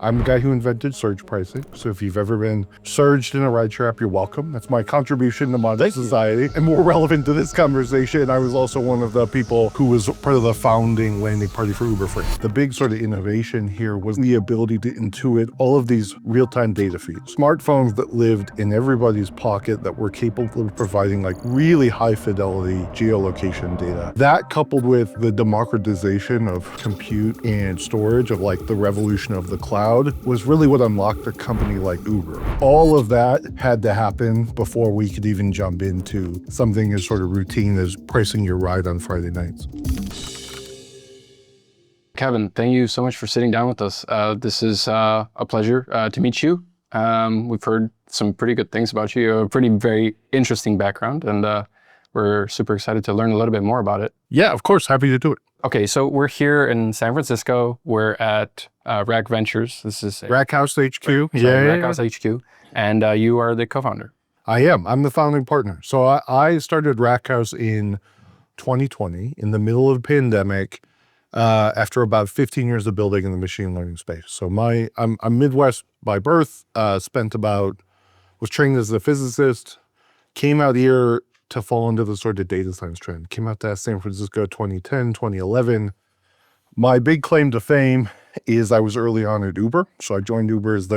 I'm the guy who invented surge pricing. So if you've ever been surged in a rideshare app, you're welcome. That's my contribution to modern society. And more relevant to this conversation, I was also one of the people who was part of the founding landing party for Uber Freight. The big sort of innovation here was the ability to intuit all of these real-time data feeds. Smartphones that lived in everybody's pocket that were capable of providing like really high fidelity geolocation data. That coupled with the democratization of compute and storage of like the revolution of the cloud was really what unlocked a company like Uber. All of that had to happen before we could even jump into something as sort of routine as pricing your ride on Friday nights. Kevin, thank you so much for sitting down with us. This is a pleasure to meet you. We've heard some pretty good things about you. You have a very interesting background, and we're super excited to learn a little bit more about it. Yeah, of course. Happy to do it. Okay, so we're here in San Francisco. We're at Rack Ventures. This is Rack House HQ. Rack House HQ. And you are the co-founder. I am. I'm the founding partner. So I started Rack House in 2020 in the middle of the pandemic after about 15 years of building in the machine learning space. So I'm Midwest by birth, was trained as a physicist, came out here to fall into the sort of data science trend. Came out to San Francisco 2010, 2011. My big claim to fame is I was early on at Uber. So I joined Uber as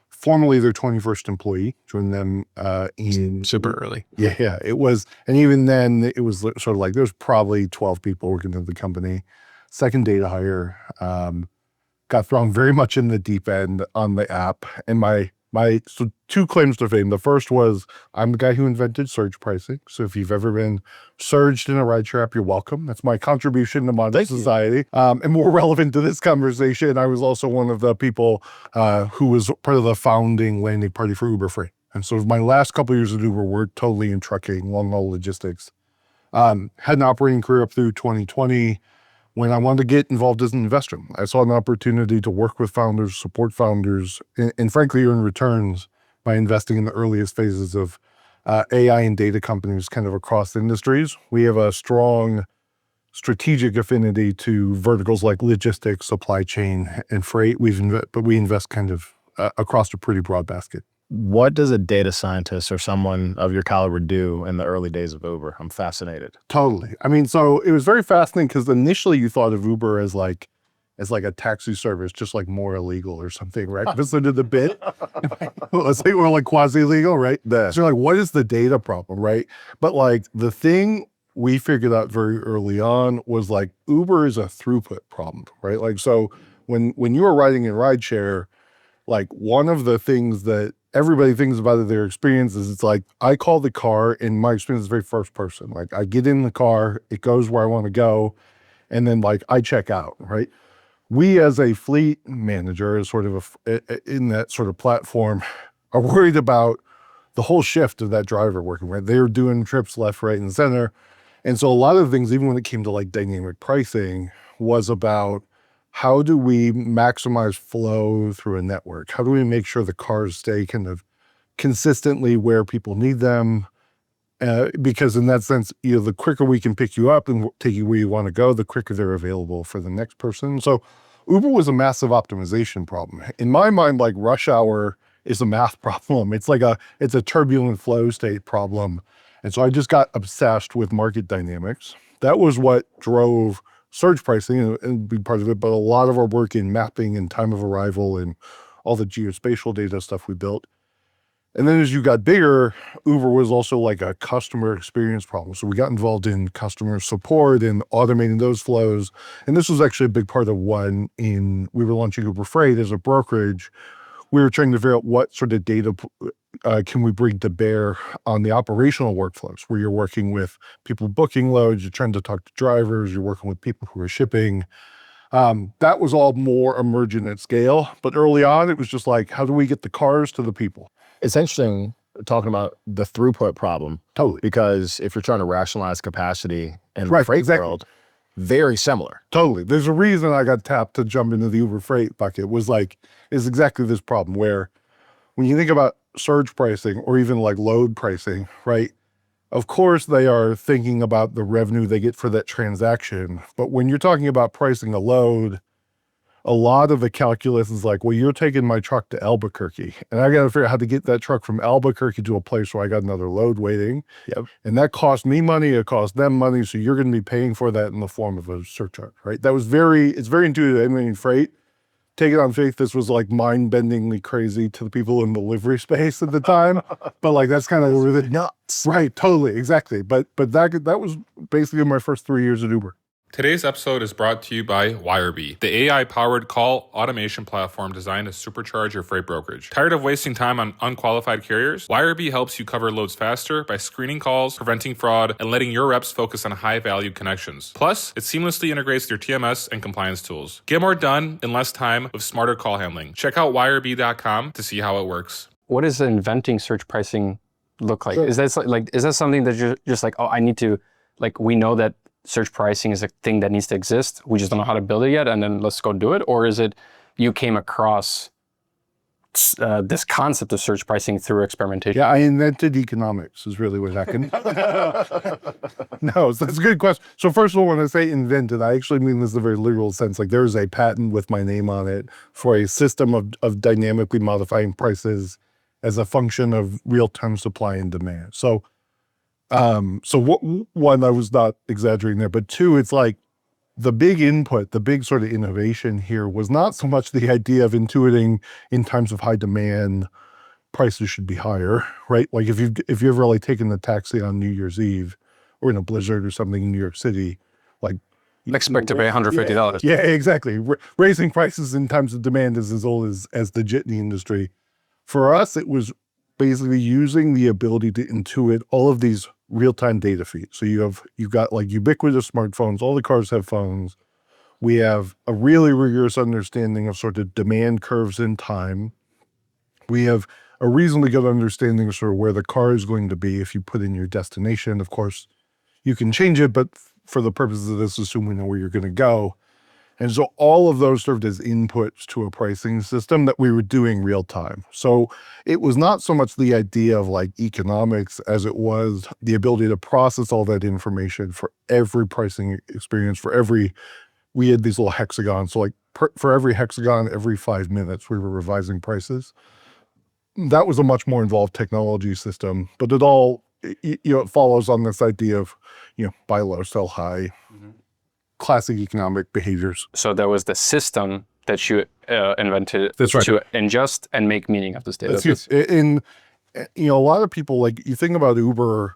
formerly their 21st employee. Joined them in super early. Yeah, it was. And even then it was sort of like, there's probably 12 people working at the company. Second data hire, got thrown very much in the deep end on the app. And so two claims to fame. The first was I'm the guy who invented surge pricing. So if you've ever been surged in a rideshare app, you're welcome. That's my contribution to modern society. And more relevant to this conversation, I was also one of the people who was part of the founding landing party for Uber Freight. And so my last couple of years at Uber were totally in trucking, long haul logistics. Had an operating career up through 2020. When I wanted to get involved as an investor, I saw an opportunity to work with founders, support founders, and frankly earn returns by investing in the earliest phases of AI and data companies kind of across industries. We have a strong strategic affinity to verticals like logistics, supply chain, and freight. But we invest kind of across a pretty broad basket. What does a data scientist or someone of your caliber do in the early days of Uber? I'm fascinated. Totally. I mean, so it was very fascinating because initially you thought of Uber as like a taxi service, just like more illegal or something, right? Listen to the bit. Let's say we're like quasi-legal, right? So you're like, what is the data problem, right? But like the thing we figured out very early on was like Uber is a throughput problem, right? Like, so when you are riding in rideshare, like one of the things that everybody thinks about their experience is it's like, I call the car and my experience is very first person. Like I get in the car, it goes where I want to go. And then like I check out, right? We as a fleet manager is sort of in that sort of platform are worried about the whole shift of that driver working, right? They're doing trips left, right, and center. And so a lot of things, even when it came to like dynamic pricing, was about how do we maximize flow through a network? How do we make sure the cars stay kind of consistently where people need them? Because in that sense, the quicker we can pick you up and take you where you want to go, the quicker they're available for the next person. So Uber was a massive optimization problem. In my mind, like rush hour is a math problem. It's a turbulent flow state problem. And so I just got obsessed with market dynamics. That was what drove surge pricing and be part of it, but a lot of our work in mapping and time of arrival and all the geospatial data stuff we built. And then as you got bigger, Uber was also like a customer experience problem. So we got involved in customer support and automating those flows. And this was actually a big part of we were launching Uber Freight as a brokerage. We were trying to figure out what sort of data can we bring to bear on the operational workflows where you're working with people booking loads, you're trying to talk to drivers, you're working with people who are shipping. That was all more emergent at scale. But early on, it was just like, how do we get the cars to the people? It's interesting talking about the throughput problem. Totally. Because if you're trying to rationalize capacity in the freight world, very similar. Totally. There's a reason I got tapped to jump into the Uber Freight bucket is exactly this problem where when you think about surge pricing or even like load pricing, right? Of course, they are thinking about the revenue they get for that transaction. But when you're talking about pricing a load, a lot of the calculus is like, well, you're taking my truck to Albuquerque, and I got to figure out how to get that truck from Albuquerque to a place where I got another load waiting. Yep. And that cost me money, it cost them money, so you're going to be paying for that in the form of a surcharge, right? It's very intuitive. I mean, freight, take it on faith, this was like mind-bendingly crazy to the people in the delivery space at the time, but like that's kind of where the Nuts. right, totally, exactly. But that was basically my first 3 years at Uber. Today's episode is brought to you by Wirebee, the AI-powered call automation platform designed to supercharge your freight brokerage. Tired of wasting time on unqualified carriers? Wirebee helps you cover loads faster by screening calls, preventing fraud, and letting your reps focus on high-value connections. Plus, it seamlessly integrates with your TMS and compliance tools. Get more done in less time with smarter call handling. Check out wirebee.com to see how it works. What does inventing surge pricing look like? Sure. Is that something that you're just like, oh, I need to, like, we know that surge pricing is a thing that needs to exist, we just don't know how to build it yet, and then let's go do it? Or is it you came across this concept of surge pricing through experimentation? Yeah, I invented economics is really what happened. No, that's a good question. So first of all, when I say invented, I actually mean this in a very literal sense. Like there is a patent with my name on it for a system of dynamically modifying prices as a function of real-time supply and demand. So one, I was not exaggerating there, but two, it's like the big input, the big sort of innovation here was not so much the idea of intuiting in times of high demand, prices should be higher, right? Like if you've ever like taken the taxi on New Year's Eve or in a blizzard or something in New York City, like Expect to pay $150. yeah, exactly. Raising prices in times of demand is as old as the jitney industry. For us, it was basically using the ability to intuit all of these real-time data feeds. So you've got like ubiquitous smartphones, all the cars have phones. We have a really rigorous understanding of sort of demand curves in time. We have a reasonably good understanding of sort of where the car is going to be if you put in your destination. Of course, you can change it, but for the purposes of this, assume we know where you're going to go. And so all of those served as inputs to a pricing system that we were doing real time. So it was not so much the idea of like economics as it was the ability to process all that information for every pricing experience, we had these little hexagons. So like for every hexagon, every 5 minutes, we were revising prices. That was a much more involved technology system, but it all, it follows on this idea of, buy low, sell high. Mm-hmm. Classic economic behaviors. So that was the system that you invented. That's right. To ingest and make meaning of this data. That's in a lot of people, like you think about Uber,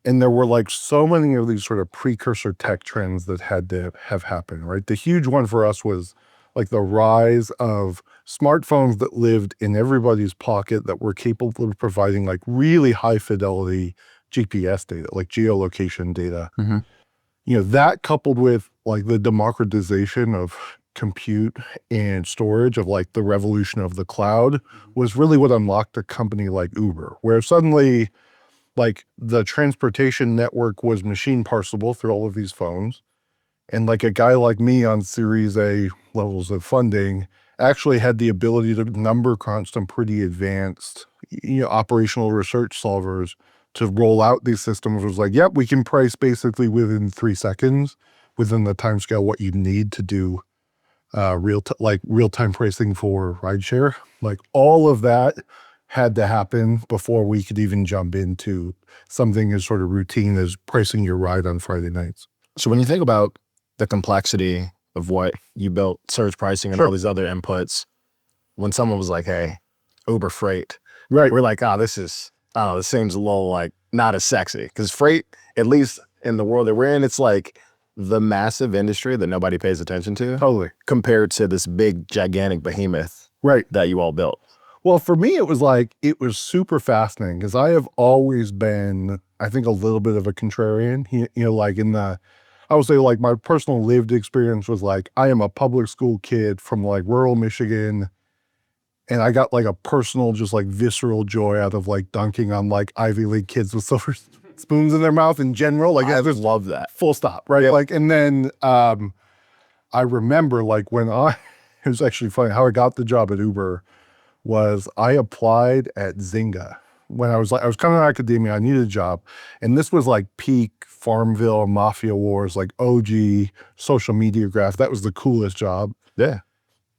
and there were like so many of these sort of precursor tech trends that had to have happened, right? The huge one for us was like the rise of smartphones that lived in everybody's pocket that were capable of providing like really high fidelity GPS data, like geolocation data. Mm-hmm. That coupled with like the democratization of compute and storage of like the revolution of the cloud was really what unlocked a company like Uber, where suddenly like the transportation network was machine parsable through all of these phones. And like a guy like me on Series A levels of funding actually had the ability to number crunch some pretty advanced, operational research solvers to roll out these systems. Was like, yep, we can price basically within 3 seconds, within the time scale, what you need to do real-time pricing for rideshare. Like all of that had to happen before we could even jump into something as sort of routine as pricing your ride on Friday nights. So when you think about the complexity of what you built, surge pricing and all these other inputs, when someone was like, hey, Uber Freight, right? We're like, this seems a little like not as sexy, because freight, at least in the world that we're in, it's like the massive industry that nobody pays attention to. Totally. Compared to this big, gigantic behemoth that you all built. Well, for me, it was super fascinating because I have always been, I think, a little bit of a contrarian. I would say like my personal lived experience was like, I am a public school kid from like rural Michigan. And I got like a personal, just like visceral joy out of like dunking on like Ivy League kids with silver spoons in their mouth in general. Like I just love that. Full stop, right? Yep. Like, and then I remember like it was actually funny how I got the job at Uber was I applied at Zynga when I was coming out of academia. I needed a job, and this was like peak Farmville Mafia Wars, like OG social media graph. That was the coolest job. Yeah.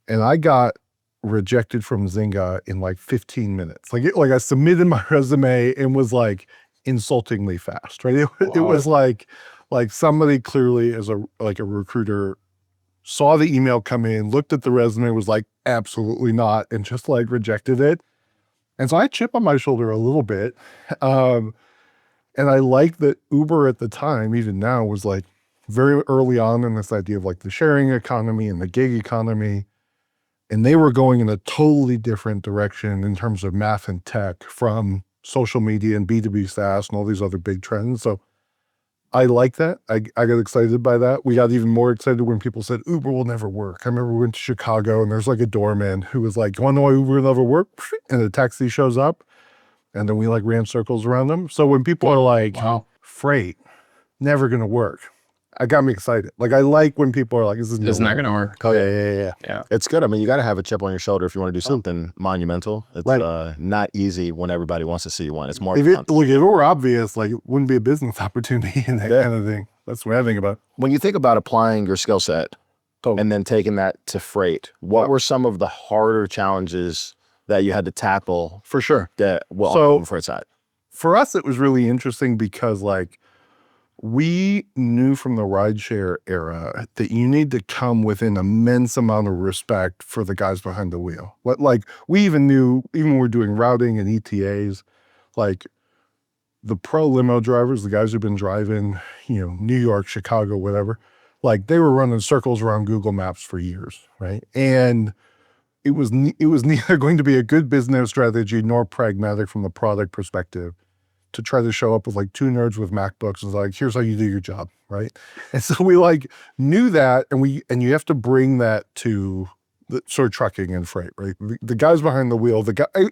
and I got rejected from Zynga in like 15 minutes. Like I submitted my resume and was like insultingly fast, right? It was like somebody clearly as a recruiter saw the email come in, looked at the resume, was like, absolutely not, and just like rejected it. And so I had a chip on my shoulder a little bit. And I like that Uber at the time, even now, was like very early on in this idea of like the sharing economy and the gig economy. And they were going in a totally different direction in terms of math and tech from social media and B2B SaaS and all these other big trends. So I like that. I got excited by that. We got even more excited when people said Uber will never work. I remember we went to Chicago and there's like a doorman who was like, you want to know why Uber will never work? And the taxi shows up. And then we like ran circles around them. So when people are like, freight, never going to work. It got me excited. Like I like when people are like, this It's not going to work. Oh yeah. It's good. I mean, you got to have a chip on your shoulder if you want to do something monumental. It's not easy when everybody wants to see you win. It's more if it were obvious, like it wouldn't be a business opportunity and that kind of thing. That's what I think about. When you think about applying your skill set and then taking that to freight, what were some of the harder challenges that you had to tackle? For sure. On the freight side? For us, it was really interesting because like, we knew from the rideshare era that you need to come with an immense amount of respect for the guys behind the wheel. Like we even knew, even when we're doing routing and ETAs, like the pro limo drivers, the guys who've been driving, New York, Chicago, whatever, like they were running circles around Google Maps for years, right? And it was neither going to be a good business strategy nor pragmatic from the product perspective to try to show up with like two nerds with MacBooks and like, here's how you do your job, right? And so we like knew that, and you have to bring that to the sort of trucking and freight, right? The guys behind the wheel,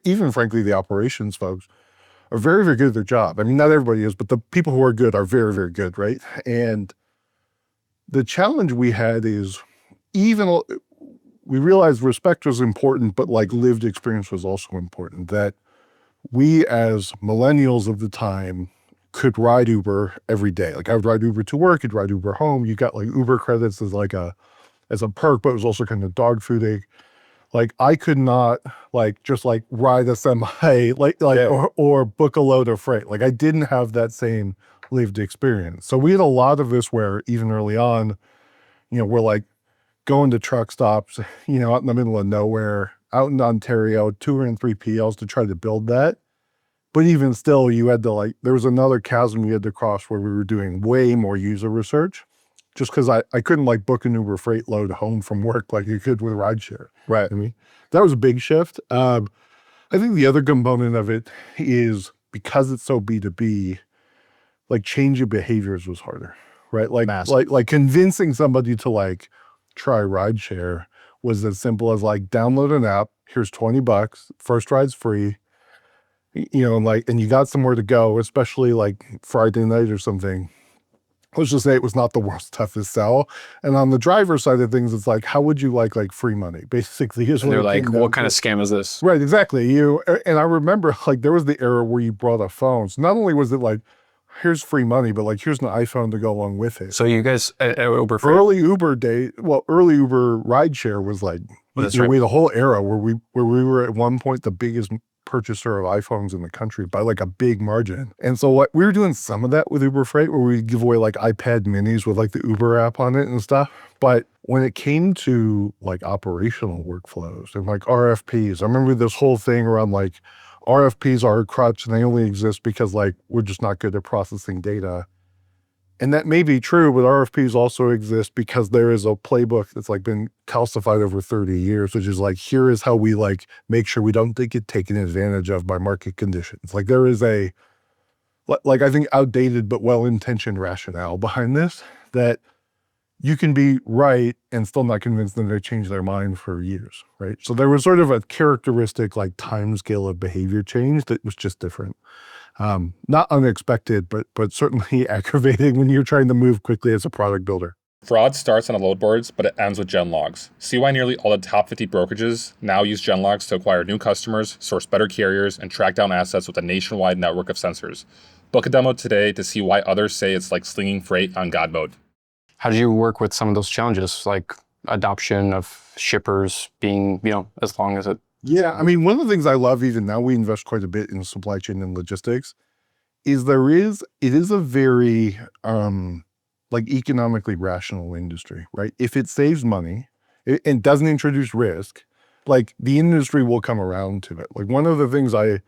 even frankly, the operations folks are very, very good at their job. I mean, not everybody is, but the people who are good are very, very good, right? And the challenge we had is even we realized respect was important, but like lived experience was also important, that we as millennials of the time could ride Uber every day. Like I would ride Uber to work, I'd ride Uber home. You got like Uber credits as a perk, but it was also kind of dog fooding. Like I could not like just like ride a semi or book a load of freight. Like I didn't have that same lived experience. So we had a lot of this where even early on, we're like going to truck stops, out in the middle of nowhere, out in Ontario, 2 and 3PLs to try to build that. But even still, you had to there was another chasm you had to cross where we were doing way more user research just because I couldn't book an Uber freight load home from work like you could with rideshare. Right. I mean, that was a big shift. I think the other component of it is because it's so B2B, changing behaviors was harder, right? Like convincing somebody to try rideshare was as simple as download an app, here's $20, first ride's free, and you got somewhere to go, especially Friday night or something. Let's just say it was not the world's toughest sell. And on the driver side of things, it's how would you like free money? Basically, and they're like, what kind of scam is this? Right, exactly. And I remember there was the era where you brought a phone. So not only was it here's free money, but here's an iPhone to go along with it. So you guys at Uber Freight? Early Uber rideshare was we had a whole era where we were at one point the biggest purchaser of iPhones in the country by a big margin. And so we were doing some of that with Uber Freight where we give away iPad minis with the Uber app on it and stuff. But when it came to operational workflows and RFPs, I remember this whole thing around RFPs are a crutch and they only exist because we're just not good at processing data. And that may be true, but RFPs also exist because there is a playbook that's been calcified over 30 years, which is here is how we make sure we don't get taken advantage of by market conditions. There is a, I think outdated but well-intentioned rationale behind this that you can be right and still not convince them to change their mind for years, right? So there was sort of a characteristic time scale of behavior change that was just different. Not unexpected, but certainly aggravating when you're trying to move quickly as a product builder. Fraud starts on the load boards, but it ends with gen logs. See why nearly all the top 50 brokerages now use gen logs to acquire new customers, source better carriers, and track down assets with a nationwide network of sensors. Book a demo today to see why others say it's like slinging freight on God mode. How did you work with some of those challenges? adoption of shippers being, as long as it. Yeah, I mean, one of the things I love even now, we invest quite a bit in supply chain and logistics, is it is a very like economically rational industry, right? If it saves money and doesn't introduce risk, like the industry will come around to it. Like one of the things I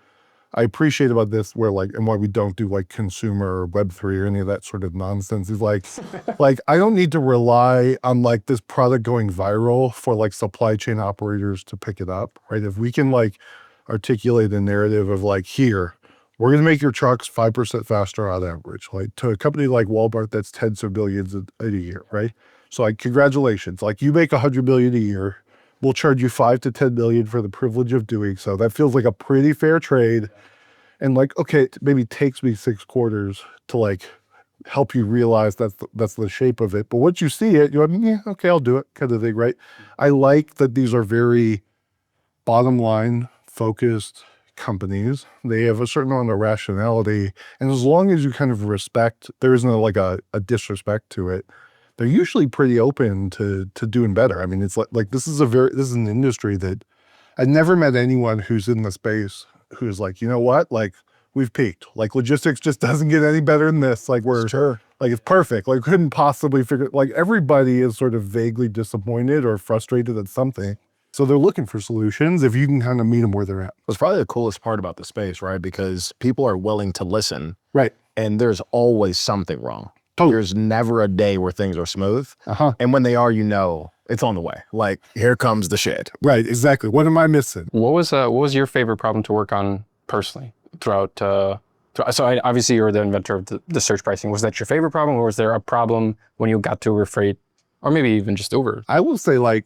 appreciate about this, where like, and why we don't do like consumer or Web3 or any of that sort of nonsense is like I don't need to rely on like this product going viral for like supply chain operators to pick it up, right? If we can like articulate a narrative of like, here, we're going to make your trucks 5% faster on average, like to a company like Walmart that's tens of billions a year, right? So like, congratulations, like you make 100 billion a year, we'll charge you 5 to 10 million for the privilege of doing so. That feels like a pretty fair trade. And like, okay, it maybe takes me 6 quarters to like help you realize that's the shape of it. But once you see it, you're like, yeah, okay, I'll do it, kind of thing, right? I like that these are very bottom line focused companies. They have a certain amount of rationality. And as long as you kind of respect, there isn't like a disrespect to it, they're usually pretty open to doing better. I mean, it's like this is an industry that I've never met anyone who's in the space who's like, you know what, like we've peaked. Like logistics just doesn't get any better than this. Like we're Sure. like it's perfect. Like couldn't possibly figure. Like everybody is sort of vaguely disappointed or frustrated at something. So they're looking for solutions if you can kind of meet them where they're at. It's probably the coolest part about the space, right? Because people are willing to listen, Right. and there's always something wrong. Totally. There's never a day where things are smooth. Uh-huh. And when they are, it's on the way. Like, here comes the shit. Right. Exactly. What am I missing? What was your favorite problem to work on personally throughout? Obviously you're the inventor of the search pricing. Was that your favorite problem, or was there a problem when you got to Uber Freight, or maybe even just Uber? I will say, like,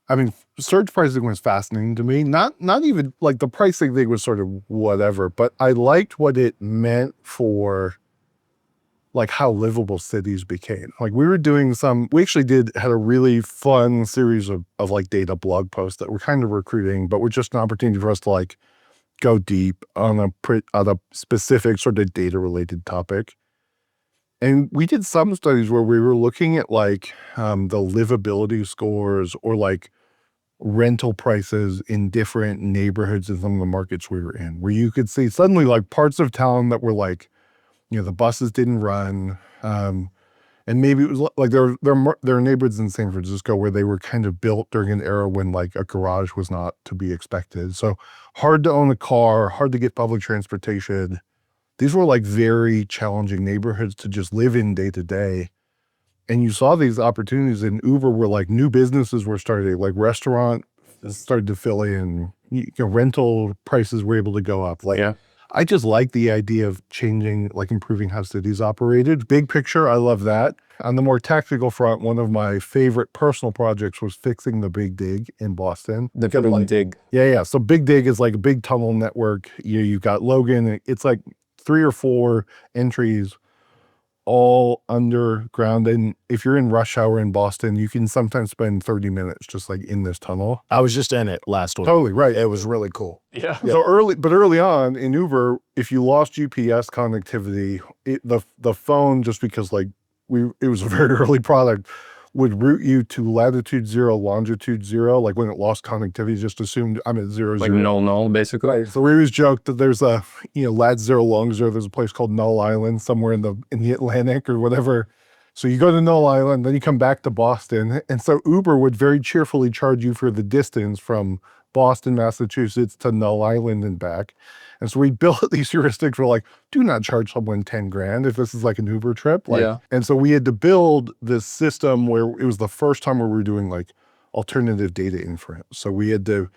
I mean, search pricing was fascinating to me. Not even like the pricing thing was sort of whatever, but I liked what it meant for like how livable cities became. Like we actually had a really fun series of like data blog posts that were kind of recruiting, but were just an opportunity for us to like go deep on a specific sort of data related topic. And we did some studies where we were looking at like the livability scores or like rental prices in different neighborhoods in some of the markets we were in, where you could see suddenly like parts of town that were like, the buses didn't run. And maybe it was like there are neighborhoods in San Francisco where they were kind of built during an era when like a garage was not to be expected. So hard to own a car, hard to get public transportation. These were like very challenging neighborhoods to just live in day to day. And you saw these opportunities in Uber where like new businesses were starting, like restaurant started to fill in, rental prices were able to go up. Like, Yeah. I just like the idea of changing, like improving how cities operated. Big picture, I love that. On the more tactical front, one of my favorite personal projects was fixing the Big Dig in Boston. The Big Dig. Yeah. So Big Dig is like a big tunnel network. You've got Logan. It's like 3 or 4 entries all underground. And if you're in rush hour in Boston, you can sometimes spend 30 minutes just like in this tunnel. I was just in it last week. Totally right. It was really cool. Yeah. So early on in Uber, if you lost GPS connectivity, the phone, just because like it was a very early product, would route you to latitude 0, longitude 0. Like when it lost connectivity, just assumed I'm at 0, Like 0. null, basically. Right. So we always joke that there's a, lat 0, long 0. There's a place called Null Island somewhere in the Atlantic or whatever. So you go to Null Island, then you come back to Boston. And so Uber would very cheerfully charge you for the distance from Boston, Massachusetts to Null Island and back. And so we built these heuristics for like, do not charge someone 10 grand if this is like an Uber trip. Like, Yeah. And so we had to build this system where it was the first time where we were doing like alternative data inference. So we had to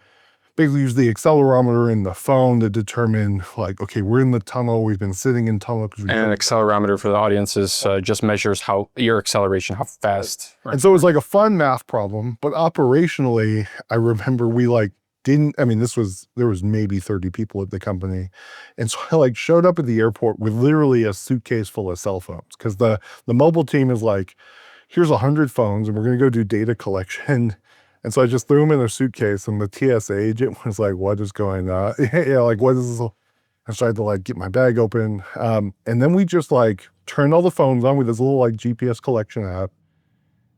basically use the accelerometer in the phone to determine like, okay, we're in the tunnel. We've been sitting in tunnel. And an accelerometer for the audience is just measures your acceleration, how fast. And so it was like a fun math problem, but operationally, I remember we like there was maybe 30 people at the company. And so I like showed up at the airport with literally a suitcase full of cell phones. Cause the mobile team is like, here's 100 phones and we're going to go do data collection. And so I just threw them in a suitcase and the TSA agent was like, what is going on? Like what is this? I tried to like get my bag open. And then we just like turned all the phones on with this little like GPS collection app.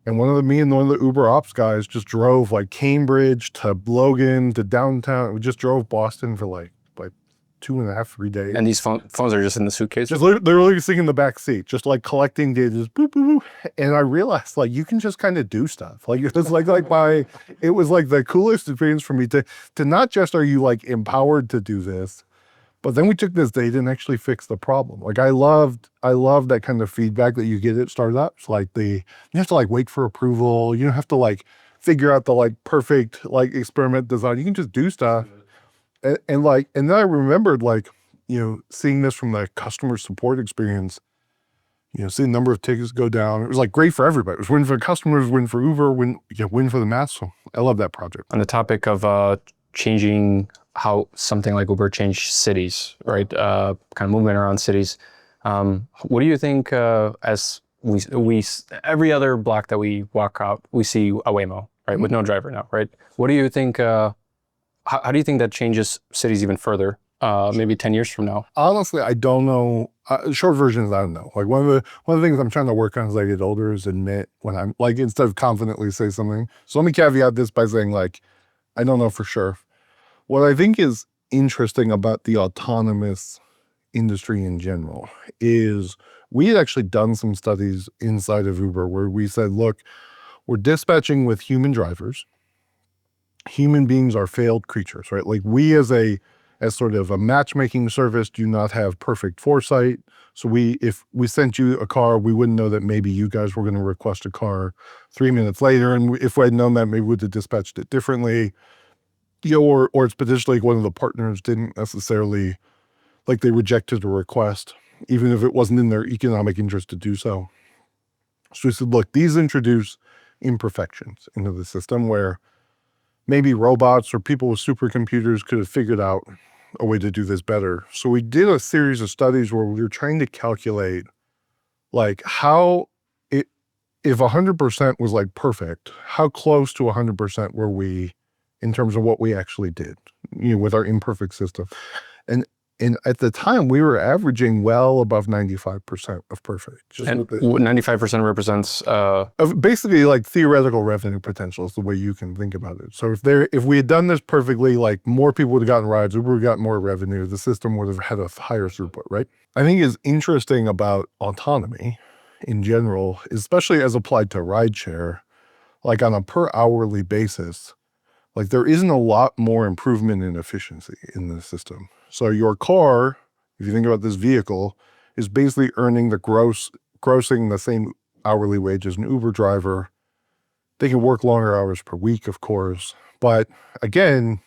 And me and one of the Uber ops guys just drove like Cambridge to Logan to downtown. We just drove Boston for like 2.5, 3 days. And these phones are just in the suitcase? Just literally sitting in the back seat, just like collecting data, just boop, boop, boop. And I realized like you can just kind of do stuff. Like it's it was like the coolest experience for me to not just are you like empowered to do this, but then we took this data and actually fixed the problem. Like I loved that kind of feedback that you get at startups. Like you have to like wait for approval. You don't have to like figure out the like perfect like experiment design. You can just do stuff. And then I remembered like, seeing this from the customer support experience, seeing the number of tickets go down. It was like great for everybody. It was win for customers, win for Uber, win for the mass. So I love that project. On the topic of changing how something like Uber changed cities, right? Kind of movement around cities. What do you think as we every other block that we walk out, we see a Waymo, right? With no driver now, right? What do you think, how do you think that changes cities even further, maybe 10 years from now? Honestly, I don't know. Short version is I don't know. Like one of the things I'm trying to work on as I get older is admit when I'm like, instead of confidently say something. So let me caveat this by saying like, I don't know for sure. What I think is interesting about the autonomous industry in general is we had actually done some studies inside of Uber where we said, look, we're dispatching with human drivers. Human beings are failed creatures, right? Like we as sort of a matchmaking service do not have perfect foresight. So if we sent you a car, we wouldn't know that maybe you guys were going to request a car 3 minutes later. And if we had known that, maybe we would have dispatched it differently. Or it's potentially one of the partners didn't necessarily, like they rejected a request, even if it wasn't in their economic interest to do so. So we said, look, these introduce imperfections into the system where maybe robots or people with supercomputers could have figured out a way to do this better. So we did a series of studies where we were trying to calculate like how if 100% was like perfect, how close to 100% were we in terms of what we actually did, with our imperfect system. And at the time we were averaging well above 95% of perfect. And 95% represents of basically like theoretical revenue potential is the way you can think about it. So if we had done this perfectly, like more people would have gotten rides, Uber would have gotten more revenue, the system would have had a higher throughput, right? I think is interesting about autonomy in general, especially as applied to rideshare, like on a per hourly basis, like there isn't a lot more improvement in efficiency in the system. So your car, if you think about this vehicle, is basically earning grossing the same hourly wage as an Uber driver. They can work longer hours per week, of course. But again,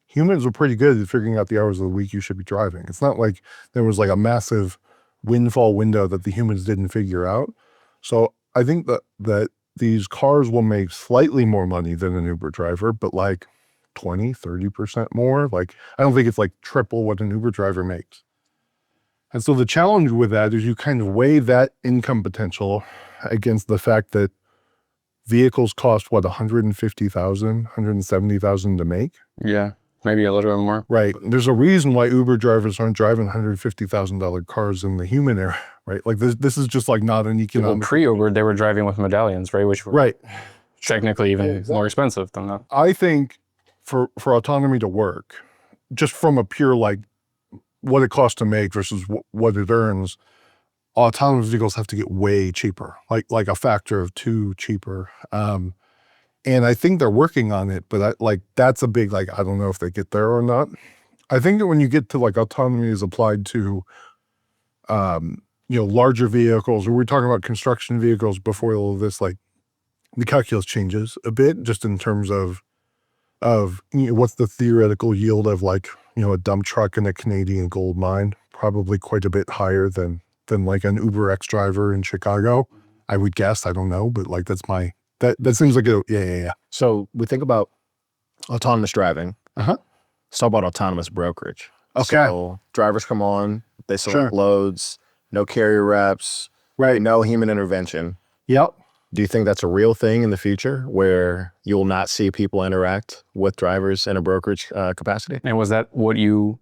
humans are pretty good at figuring out the hours of the week you should be driving. It's not like there was like a massive windfall window that the humans didn't figure out. So I think that these cars will make slightly more money than an Uber driver, but like 20, 30% more. Like, I don't think it's like triple what an Uber driver makes. And so the challenge with that is you kind of weigh that income potential against the fact that vehicles cost what, 150,000, 170,000 to make? Yeah, maybe a little bit more. Right. There's a reason why Uber drivers aren't driving $150,000 cars in the human era, right? Like this is just like not an economic. Well, pre-Uber, they were driving with medallions, right? Which were right. Technically even more expensive than that. I think for autonomy to work, just from a pure like what it costs to make versus what it earns, autonomous vehicles have to get way cheaper, like a factor of 2 cheaper. And I think they're working on it, but that's a big, like, I don't know if they get there or not. I think that when you get to like autonomy is applied to, larger vehicles, or we're talking about construction vehicles before all of this, like the calculus changes a bit just in terms of what's the theoretical yield of like, a dump truck in a Canadian gold mine, probably quite a bit higher than like an Uber X driver in Chicago. I would guess, I don't know, but like that's my, that seems like yeah. So we think about autonomous driving. Uh-huh. Let's talk about autonomous brokerage. Okay. So drivers come on, they select loads, no carrier reps, Right. no human intervention. Yep. Do you think that's a real thing in the future where you'll not see people interact with drivers in a brokerage capacity? And was that what you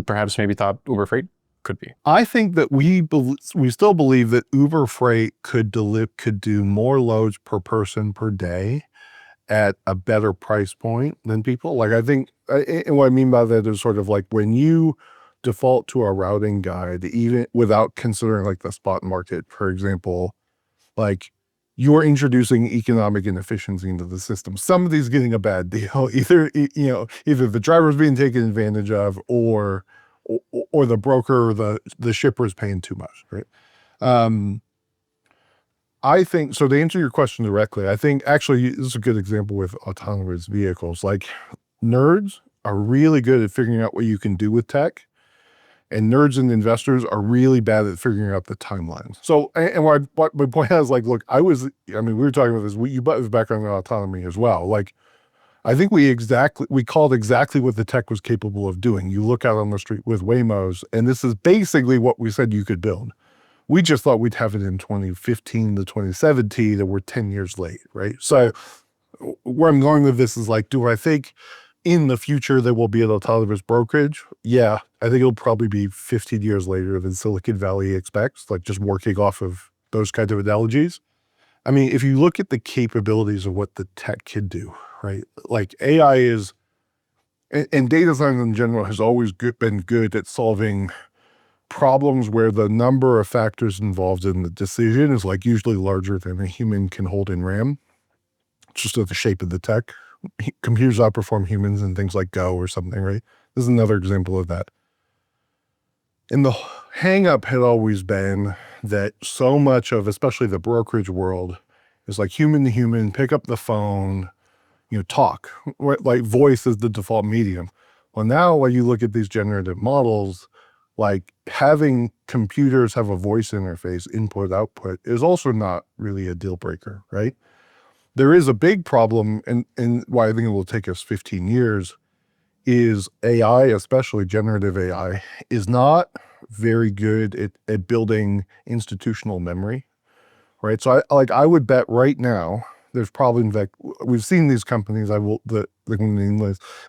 perhaps maybe thought Uber Freight could be? I think that we still believe that Uber Freight could do more loads per person per day at a better price point than people. Like, I think, and what I mean by that is sort of like when you default to a routing guide, even without considering like the spot market, for example, like you're introducing economic inefficiency into the system. Somebody's getting a bad deal. Either the driver's being taken advantage of, or the broker or the shipper is paying too much, right? I think, so to answer your question directly, I think actually this is a good example with autonomous vehicles. Like, nerds are really good at figuring out what you can do with tech, and nerds and investors are really bad at figuring out the timelines. So, and what my point is, like, look, we were talking about this, you have background in autonomy as well. Like, I think we called exactly what the tech was capable of doing. You look out on the street with Waymos, and this is basically what we said you could build. We just thought we'd have it in 2015 to 2017, and we're 10 years late, right? So where I'm going with this is like, do I think in the future there will be an autonomous brokerage? Yeah, I think it'll probably be 15 years later than Silicon Valley expects, like just working off of those kinds of analogies. I mean, if you look at the capabilities of what the tech can do, right? Like AI is, and data science in general has always been good at solving problems where the number of factors involved in the decision is like usually larger than a human can hold in RAM. It's just the shape of the tech. Computers outperform humans in things like Go or something, right? This is another example of that. And the hang up had always been that so much of, especially the brokerage world, is like human to human, pick up the phone, talk, right? Like voice is the default medium. Well, now when you look at these generative models, like having computers have a voice interface, input, output, is also not really a deal breaker, right? There is a big problem, and why I think it will take us 15 years, is AI, especially generative AI, is not very good at building institutional memory, right? So I would bet right now, there's probably, in fact, we've seen these companies, but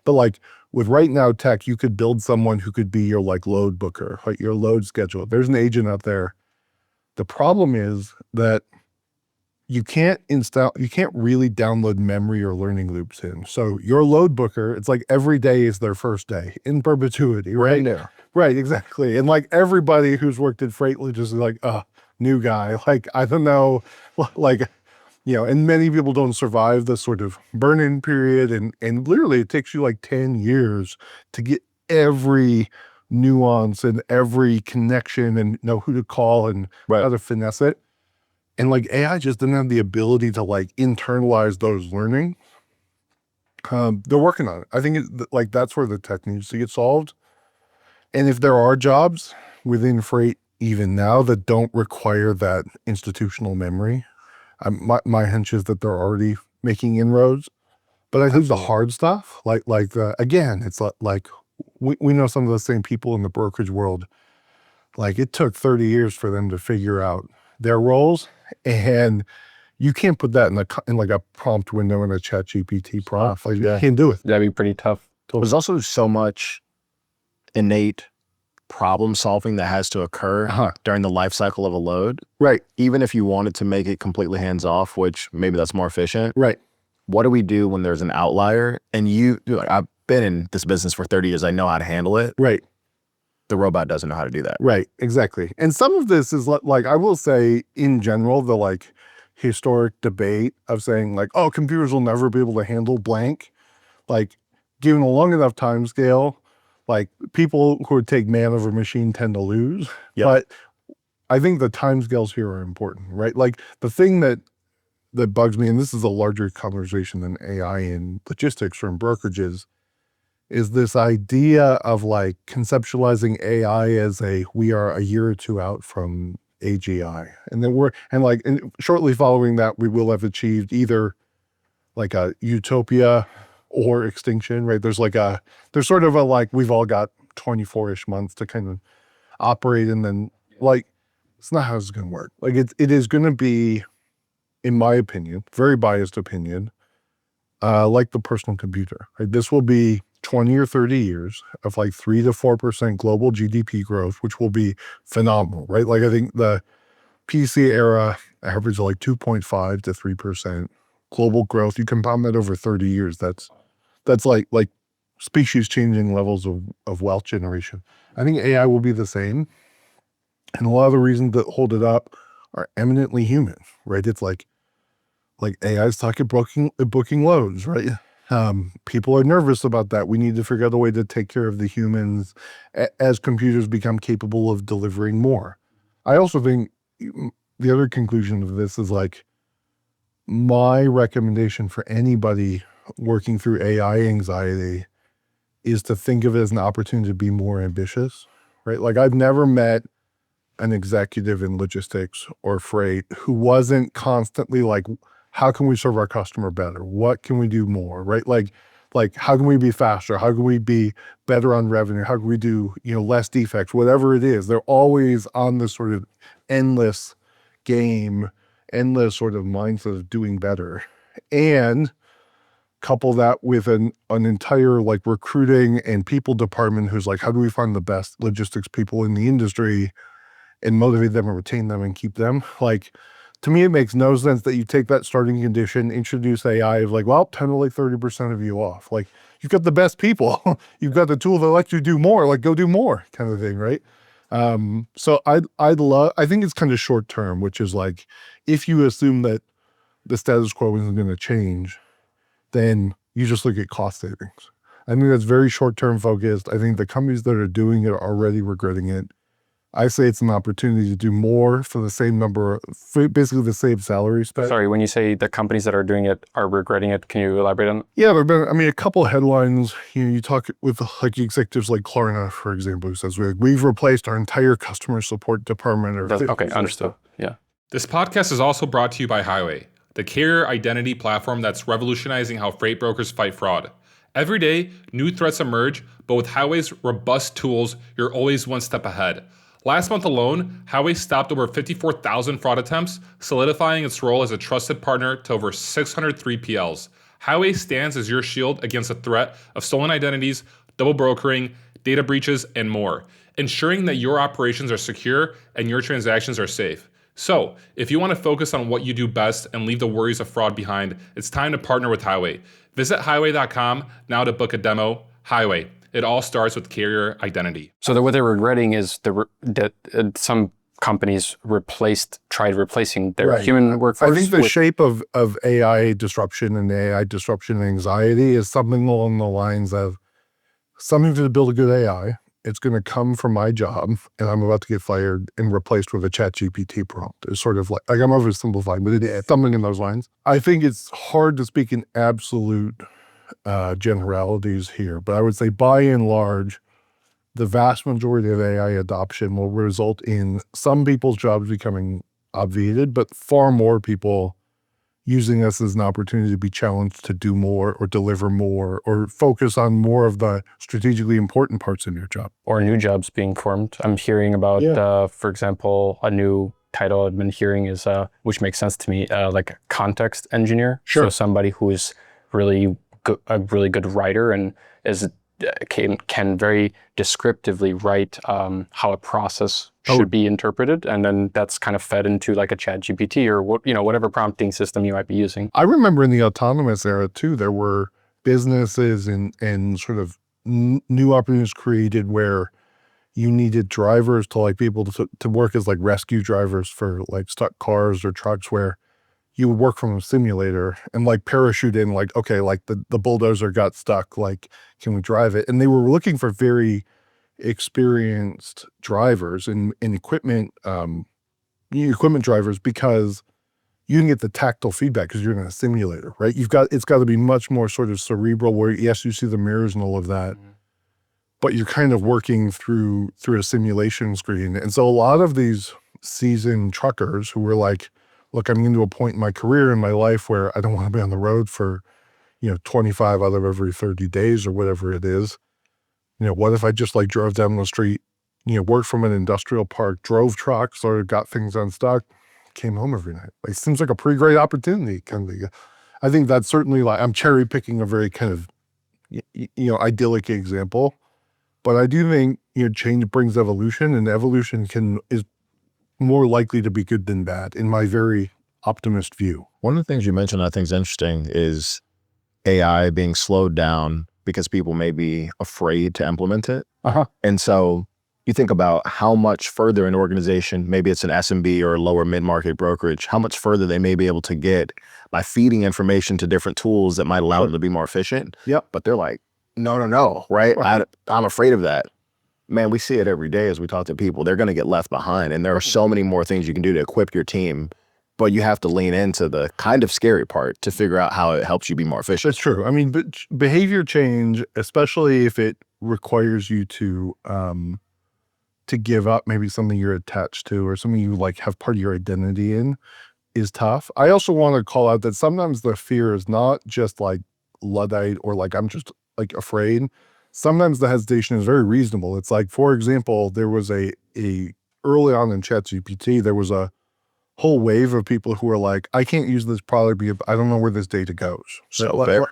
like with right now tech, you could build someone who could be your like load booker, like your load schedule. There's an agent out there. The problem is that you can't really download memory or learning loops in. So your load booker, it's like every day is their first day in perpetuity, right? Right, exactly. And like everybody who's worked at freight just is like, new guy. Like, I don't know, like, and many people don't survive the sort of burn-in period. And literally it takes you like 10 years to get every nuance and every connection and know who to call and how to finesse it. And like AI just didn't have the ability to like internalize those learning. They're working on it. I think like that's where the tech needs to get solved. And if there are jobs within freight even now that don't require that institutional memory, my hunch is that they're already making inroads. But I think the hard stuff, again, it's like we know some of the same people in the brokerage world. Like it took 30 years for them to figure out their roles, and you can't put that in like a prompt window in a ChatGPT prompt. Like, you can't do it. That'd be pretty tough. There's also so much innate problem solving that has to occur during the life cycle of a load. Right. Even if you wanted to make it completely hands off, which maybe that's more efficient. Right. What do we do when there's an outlier? And I've been in this business for 30 years. I know how to handle it. Right. The robot doesn't know how to do that. Right. Exactly. And some of this is like, I will say in general, the like historic debate of saying like, oh, computers will never be able to handle blank. Like given a long enough time scale, like people who would take man over machine tend to lose. Yep. But I think the time scales here are important, right? Like the thing that bugs me, and this is a larger conversation than AI in logistics or in brokerages, is this idea of like conceptualizing AI as we are a year or two out from AGI. And then shortly following that, we will have achieved either like a utopia or extinction, right? There's sort of a like, we've all got 24-ish months to kind of operate, and then like, it's not how it's going to work. Like it is going to be, in my opinion, very biased opinion, like the personal computer, right? This will be 20 or 30 years of like 3 to 4% global GDP growth, which will be phenomenal, right? Like I think the PC era averaged like 2.5 to 3% global growth. You compound that over 30 years. That's like species changing levels of wealth generation. I think AI will be the same. And a lot of the reasons that hold it up are eminently human, right? It's like AI stuck at booking loads, right? People are nervous about that. We need to figure out a way to take care of the humans as computers become capable of delivering more. I also think the other conclusion of this is like my recommendation for anybody working through AI anxiety is to think of it as an opportunity to be more ambitious, right? Like I've never met an executive in logistics or freight who wasn't constantly like, how can we serve our customer better? What can we do more, right? Like how can we be faster? How can we be better on revenue? How can we do, less defects? Whatever it is, they're always on this sort of endless game, endless sort of mindset of doing better. And couple that with an entire like recruiting and people department who's like, how do we find the best logistics people in the industry and motivate them and retain them and keep them? Like, to me, it makes no sense that you take that starting condition, introduce AI of like, well, 10 to like 30% of you off. Like, you've got the best people. You've got the tool that lets you do more, like go do more kind of thing, right? So I think it's kind of short term, which is like, if you assume that the status quo isn't going to change, then you just look at cost savings. I think that's very short term focused. I think the companies that are doing it are already regretting it. I say it's an opportunity to do more for the same number, for basically the same salary spent. Sorry, when you say the companies that are doing it are regretting it, can you elaborate on? Yeah, there have been, a couple of headlines. You talk with like executives like Klarna, for example, who says we've replaced our entire customer support department. Okay, understood. Yeah. This podcast is also brought to you by Highway, the carrier identity platform that's revolutionizing how freight brokers fight fraud. Every day, new threats emerge, but with Highway's robust tools, you're always one step ahead. Last month alone, Highway stopped over 54,000 fraud attempts, solidifying its role as a trusted partner to over 600 3PLs. Highway stands as your shield against the threat of stolen identities, double brokering, data breaches, and more, ensuring that your operations are secure and your transactions are safe. So, if you want to focus on what you do best and leave the worries of fraud behind, it's time to partner with Highway. Visit highway.com now to book a demo. Highway. It all starts with carrier identity. So what they're regretting is that some companies tried replacing their human workforce. I think the shape of AI disruption and AI disruption anxiety is something along the lines of something to build a good AI. It's going to come from my job and I'm about to get fired and replaced with a ChatGPT prompt. It's sort of like I'm oversimplifying, but it's something in those lines. I think it's hard to speak in absolute generalities here, but I would say by and large, the vast majority of AI adoption will result in some people's jobs becoming obviated, but far more people using this as an opportunity to be challenged to do more or deliver more or focus on more of the strategically important parts in your job. Or new jobs being formed. I'm hearing about, for example, a new title I've been hearing is, which makes sense to me, like a context engineer. Sure. So somebody who is a really good writer and can very descriptively write how a process should be interpreted, and then that's kind of fed into like a ChatGPT or whatever prompting system you might be using. I remember in the autonomous era too, there were businesses and sort of new opportunities created where you needed drivers to like be able to work as like rescue drivers for like stuck cars or trucks, where you would work from a simulator and like parachute in, like, okay, like the bulldozer got stuck, like, can we drive it? And they were looking for very experienced drivers and equipment drivers, because you can get the tactile feedback because you're in a simulator, right? It's got to be much more sort of cerebral, where yes, you see the mirrors and all of that, but you're kind of working through a simulation screen. And so a lot of these seasoned truckers who were like, look, I'm getting to a point in my career, in my life, where I don't want to be on the road for, 25 out of every 30 days or whatever it is. What if I just like drove down the street, worked from an industrial park, drove trucks or got things unstuck, came home every night? Like, it seems like a pretty great opportunity kind of thing. I think that's certainly, like, I'm cherry picking a very kind of idyllic example, but I do think change brings evolution, and evolution is more likely to be good than bad in my very optimist view. One of the things you mentioned I think is interesting is AI being slowed down because people may be afraid to implement it. And so you think about how much further an organization, maybe it's an SMB or a lower mid-market brokerage, how much further they may be able to get by feeding information to different tools that might allow them to be more efficient. Yep. But they're like, no, right? I'm afraid of that. Man, we see it every day as we talk to people. They're going to get left behind. And there are so many more things you can do to equip your team, but you have to lean into the kind of scary part to figure out how it helps you be more efficient. That's true. I mean, but behavior change, especially if it requires you to give up maybe something you're attached to or something you like have part of your identity in, is tough. I also want to call out that sometimes the fear is not just like Luddite or like I'm just like afraid. Sometimes the hesitation is very reasonable. It's like, for example, there was a early on in ChatGPT, there was a whole wave of people who were like, I can't use this product because I don't know where this data goes. So fair.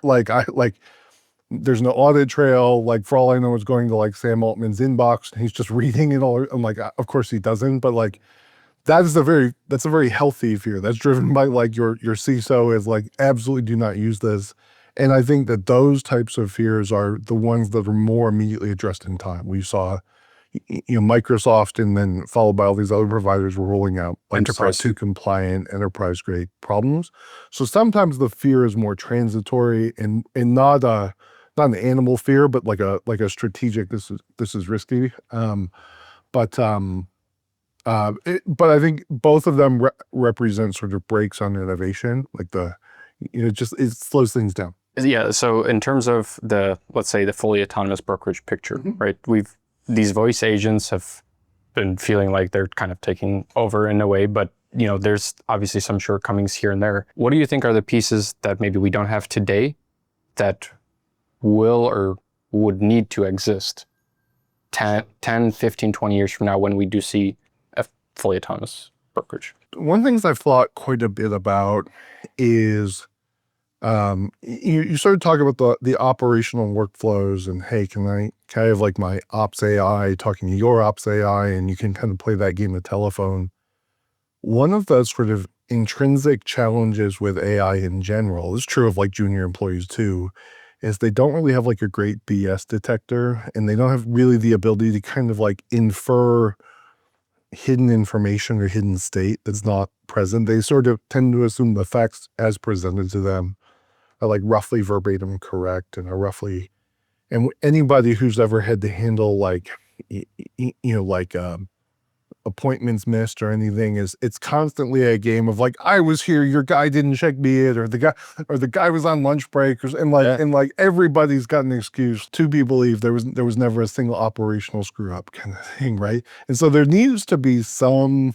There's no audit trail. Like, for all I know, it's going to like Sam Altman's inbox and he's just reading it all. I'm like, of course he doesn't, but like, that's a very healthy fear. That's driven by like your CISO is like, absolutely do not use this. And I think that those types of fears are the ones that are more immediately addressed in time. We saw, Microsoft and then followed by all these other providers were rolling out like Enterprise. SOC 2 compliant, enterprise grade problems. So sometimes the fear is more transitory and not an animal fear, but like a strategic. This is risky. But I think both of them represent sort of brakes on innovation. Like it slows things down. Yeah. So in terms of let's say the fully autonomous brokerage picture, right? These voice agents have been feeling like they're kind of taking over in a way, but there's obviously some shortcomings here and there. What do you think are the pieces that maybe we don't have today that will or would need to exist 10, 15, 20 years from now when we do see a fully autonomous brokerage? One of the things I've thought quite a bit about is you started talking about the operational workflows and, hey, can I have like my ops AI talking to your ops AI and you can kind of play that game of telephone. One of the sort of intrinsic challenges with AI in general, is true of like junior employees too, is they don't really have like a great BS detector and they don't have really the ability to kind of like infer hidden information or hidden state that's not present. They sort of tend to assume the facts as presented to them are like roughly verbatim correct and are roughly, and anybody who's ever had to handle like, appointments missed or anything it's constantly a game of like, I was here, your guy didn't check me in, or the guy was on lunch break and everybody's got an excuse to be believed. There was never a single operational screw up kind of thing. Right. And so there needs to be some,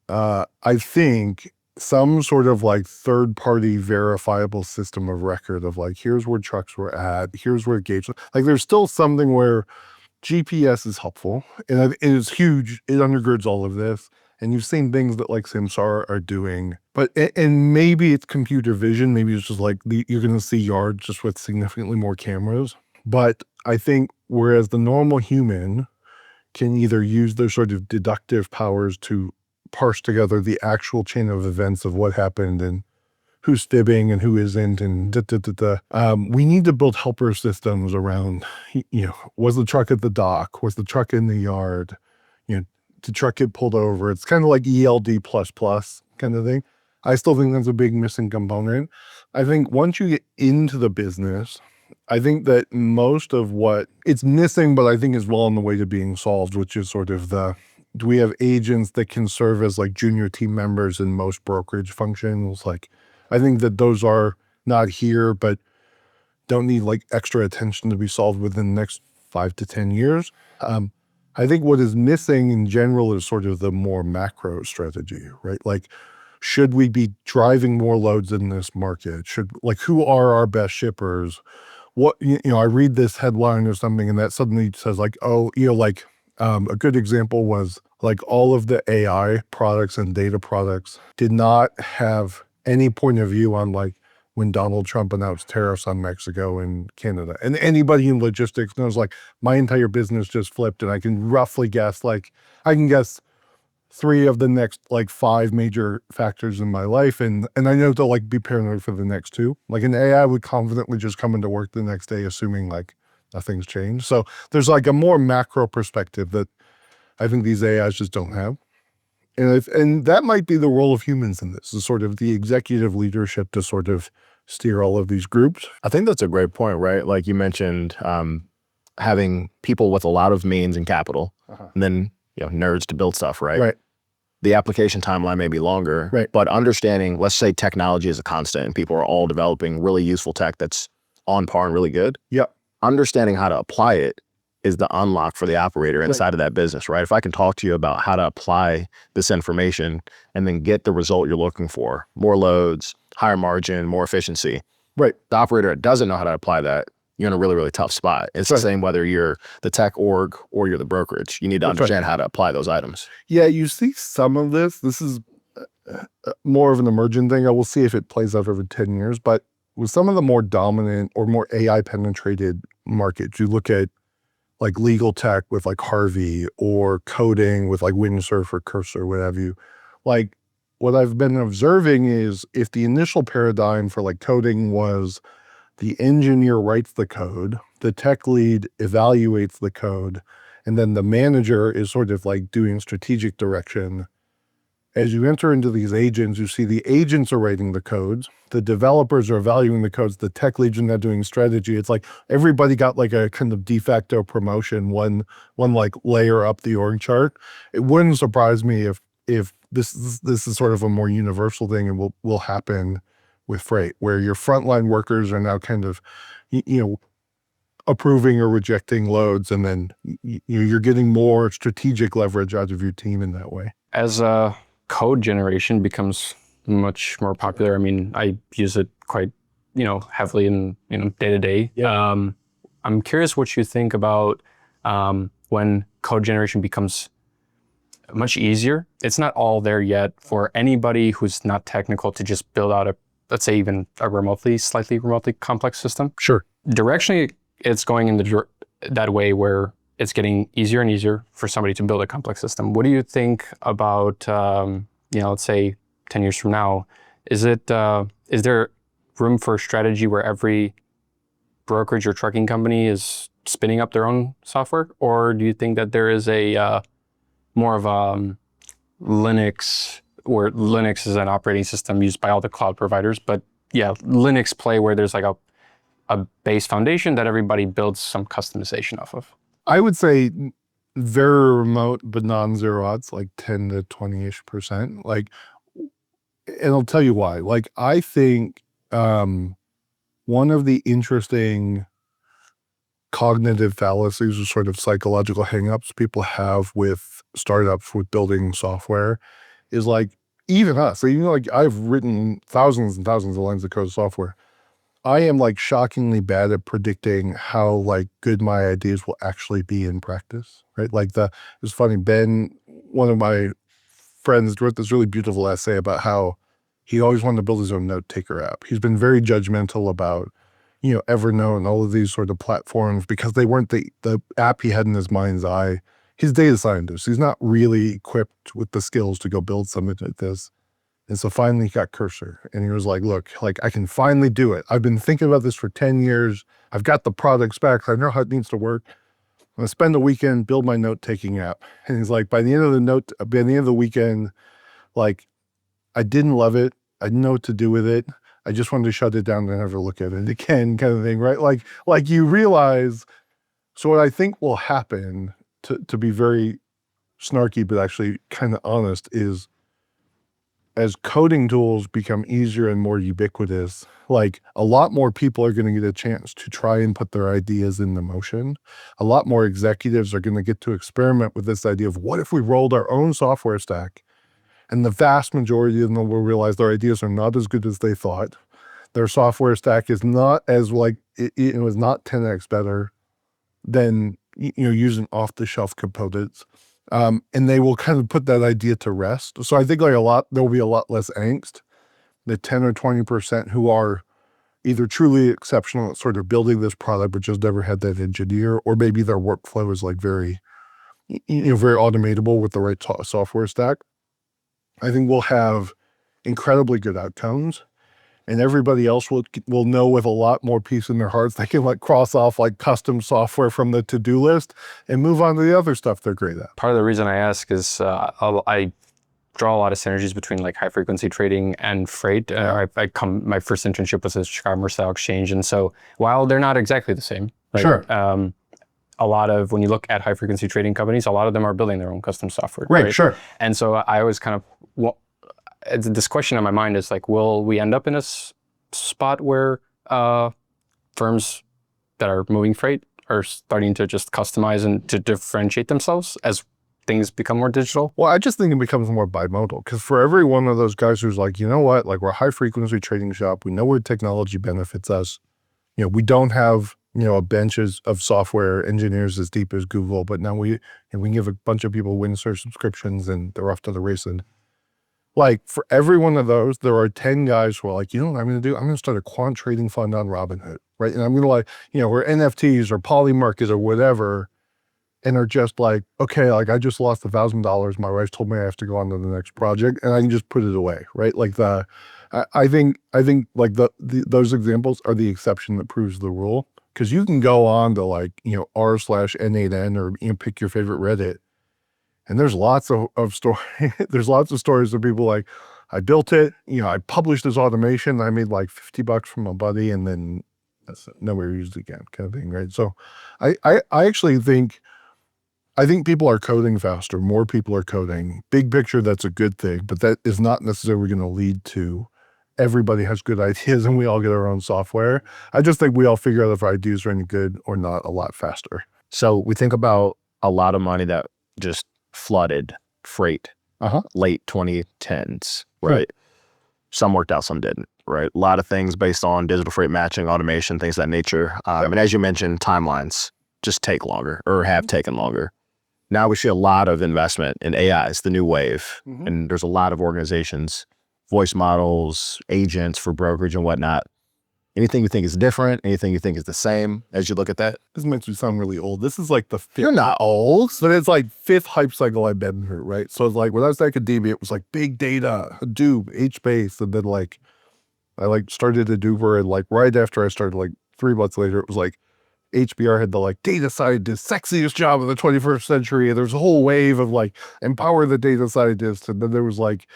I think, some sort of like third-party verifiable system of record of like, here's where trucks were at, here's where gauge, like there's still something where GPS is helpful and it is huge. It undergirds all of this. And you've seen things that like Samsara are doing, and maybe it's computer vision. Maybe it's just like you're going to see yards just with significantly more cameras. But I think whereas the normal human can either use their sort of deductive powers to parse together the actual chain of events of what happened and who's fibbing and who isn't, and we need to build helper systems around, was the truck at the dock? Was the truck in the yard? Did the truck get pulled over? It's kind of like ELD++ kind of thing. I still think that's a big missing component. I think once you get into the business, I think that most of what it's missing, but I think is well on the way to being solved, which is sort of do we have agents that can serve as like junior team members in most brokerage functions? Like, I think that those are not here, but don't need like extra attention to be solved within the next 5 to 10 years. I think what is missing in general is sort of the more macro strategy, right? Like, should we be driving more loads in this market? Who are our best shippers? What, I read this headline or something and that suddenly says like, a good example was like all of the AI products and data products did not have any point of view on like when Donald Trump announced tariffs on Mexico and Canada. And anybody in logistics knows, like, my entire business just flipped, and I can roughly guess, like, I can guess 3 of the next, like, 5 major factors in my life, and I know to, like, be paranoid for the next 2. Like, an AI would confidently just come into work the next day assuming, like, nothing's changed. So there's, like, a more macro perspective that I think these AIs just don't have. And that might be the role of humans in this, is sort of the executive leadership to sort of steer all of these groups. I think that's a great point, right? Like you mentioned, having people with a lot of means and capital, and then nerds to build stuff, right? Right. The application timeline may be longer, right? But understanding, let's say technology is a constant and people are all developing really useful tech that's on par and really good. Yeah. Understanding how to apply it is the unlock for the operator inside of that business, right? If I can talk to you about how to apply this information and then get the result you're looking for, more loads, higher margin, more efficiency, right? The operator that doesn't know how to apply that, you're in a really, really tough spot. It's the same whether you're the tech org or you're the brokerage. You need to understand how to apply those items. Yeah, you see some of this. This is more of an emergent thing. I will see if it plays out over 10 years. But with some of the more dominant or more AI penetrated markets, you look at like legal tech with like Harvey, or coding with like Windsurf or Cursor, what have you. Like, what I've been observing is, if the initial paradigm for like coding was the engineer writes the code, the tech lead evaluates the code, and then the manager is sort of like doing strategic direction. As you enter into these agents, you see the agents are writing the codes, the developers are evaluating the codes, the tech leads are now doing strategy. It's like everybody got like a kind of de facto promotion, one like layer up the org chart. It wouldn't surprise me if this is sort of a more universal thing, and will happen with freight, where your frontline workers are now kind of, approving or rejecting loads, and then you're getting more strategic leverage out of your team in that way. As code generation becomes much more popular, I mean, I use it quite, heavily in, day to day. I'm curious what you think about when code generation becomes much easier. It's not all there yet for anybody who's not technical to just build out let's say even a slightly remotely complex system. Sure. Directionally, it's going in that way where it's getting easier and easier for somebody to build a complex system. What do you think about, let's say 10 years from now, is there room for a strategy where every brokerage or trucking company is spinning up their own software? Or do you think that there is a more of a Linux, where Linux is an operating system used by all the cloud providers, but Linux play where there's like a base foundation that everybody builds some customization off of? I would say very remote, but non-zero odds, like 10 to 20-ish%. Like, and I'll tell you why. Like, I think one of the interesting cognitive fallacies or sort of psychological hangups people have with startups with building software is, like, even us, like I've written thousands and thousands of lines of code software. I am like shockingly bad at predicting how like good my ideas will actually be in practice, right? Like it's funny, Ben, one of my friends, wrote this really beautiful essay about how he always wanted to build his own note taker app. He's been very judgmental about, Evernote and all of these sort of platforms because they weren't the app he had in his mind's eye. He's a data scientist. He's not really equipped with the skills to go build something like this. And so finally he got Cursor, and he was like, look, like I can finally do it. I've been thinking about this for 10 years. I've got the product specs. I know how it needs to work. I'm gonna spend the weekend, build my note-taking app. And he's like, by the end of the weekend, like I didn't love it. I didn't know what to do with it. I just wanted to shut it down and never look at it again, kind of thing, right? Like you realize, so what I think will happen, to be very snarky, but actually kind of honest, is as coding tools become easier and more ubiquitous, like a lot more people are going to get a chance to try and put their ideas into motion. A lot more executives are going to get to experiment with this idea of, what if we rolled our own software stack? And the vast majority of them will realize their ideas are not as good as they thought. Their software stack is not as like, it was not 10x better than, using off-the-shelf components. And they will kind of put that idea to rest. So I think there'll be a lot less angst. The 10 or 20% who are either truly exceptional at sort of building this product, but just never had that engineer, or maybe their workflow is like very, very automatable with the right software stack. I think we'll have incredibly good outcomes, and everybody else will know with a lot more peace in their hearts. They can like cross off like custom software from the to-do list and move on to the other stuff they're great at. Part of the reason I ask is I draw a lot of synergies between like high frequency trading and freight. My first internship was at Chicago Mercantile Exchange, and so while they're not exactly the same, right? Sure. A lot of, when you look at high frequency trading companies, a lot of them are building their own custom software. Right, sure. And so I always kind of, this question on my mind is like, will we end up in a spot where firms that are moving freight are starting to just customize and to differentiate themselves as things become more digital? Well, I just think it becomes more bimodal, because for every one of those guys who's like, you know what, like we're a high frequency trading shop, we know where technology benefits us. We don't have, a bench of software engineers as deep as Google, but now we can give a bunch of people Windsurf subscriptions and they're off to the races. Like for every one of those, there are 10 guys who are like, you know what I'm going to do? I'm going to start a quant trading fund on Robinhood, right? And I'm going to like, where NFTs or Polymarket or whatever, and are just like, okay, like I just lost $1,000. My wife told me I have to go on to the next project, and I can just put it away, right? Like I think like those examples are the exception that proves the rule, because you can go on to like, r/n8n or pick your favorite Reddit, and there's lots of stories. There's lots of stories of people like, I built it, I published this automation, I made like $50 from a buddy, and then nobody used it again, kind of thing, right? So I actually think people are coding faster. More people are coding. Big picture, that's a good thing, but that is not necessarily going to lead to everybody has good ideas and we all get our own software. I just think we all figure out if our ideas are any good or not a lot faster. So we think about a lot of money that just flooded freight, late 2010s, right? Some worked out, some didn't, right? A lot of things based on digital freight matching, automation, things of that nature. And as you mentioned, timelines just take longer or have taken longer. Now we see a lot of investment in AI. It's the new wave. And there's a lot of organizations, voice models, agents for brokerage and whatnot. Anything you think is different? Anything you think is the same as you look at that? This makes me sound really old. This is like the fifth. You're not old. But it's like fifth hype cycle I've been through, right? So it's like when I was in academia, it was like big data, Hadoop, HBase. And then like, I like started Hadoop, and like right after I started, like 3 months later, it was like, HBR had the like data scientist, sexiest job of the 21st century. And there's a whole wave of like empower the data scientist. And then there was like,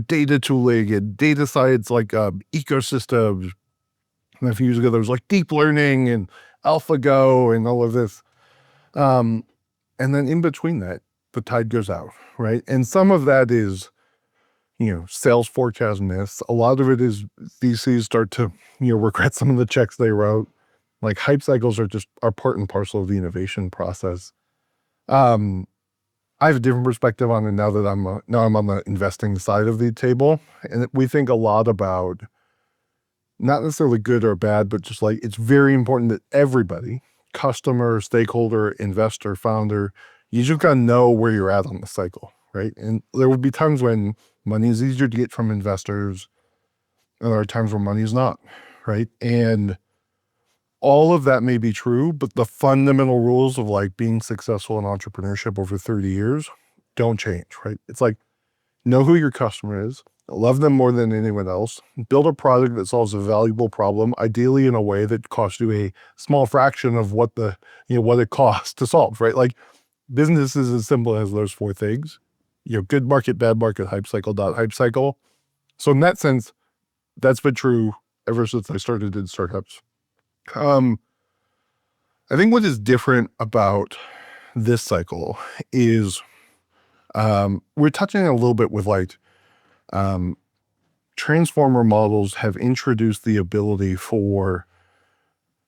data tooling and data science, like ecosystems. And a few years ago, there was like deep learning and AlphaGo and all of this. And then in between that, the tide goes out, right? And some of that is, sales forecast myths. A lot of it is VCs start to, regret some of the checks they wrote. Like hype cycles are part and parcel of the innovation process. I have a different perspective on it now that I'm on the investing side of the table. And we think a lot about not necessarily good or bad, but just like, it's very important that everybody, customer, stakeholder, investor, founder, you just gotta know where you're at on the cycle, right? And there will be times when money is easier to get from investors, and there are times where money is not, right? And all of that may be true, but the fundamental rules of like being successful in entrepreneurship over 30 years don't change, right? It's like, know who your customer is, love them more than anyone else, build a product that solves a valuable problem, ideally in a way that costs you a small fraction of what what it costs to solve, right? Like business is as simple as those 4 things, good market, bad market, hype cycle, dot hype cycle. So in that sense, that's been true ever since I started in startups. I think what is different about this cycle is we're touching a little bit with like transformer models have introduced the ability for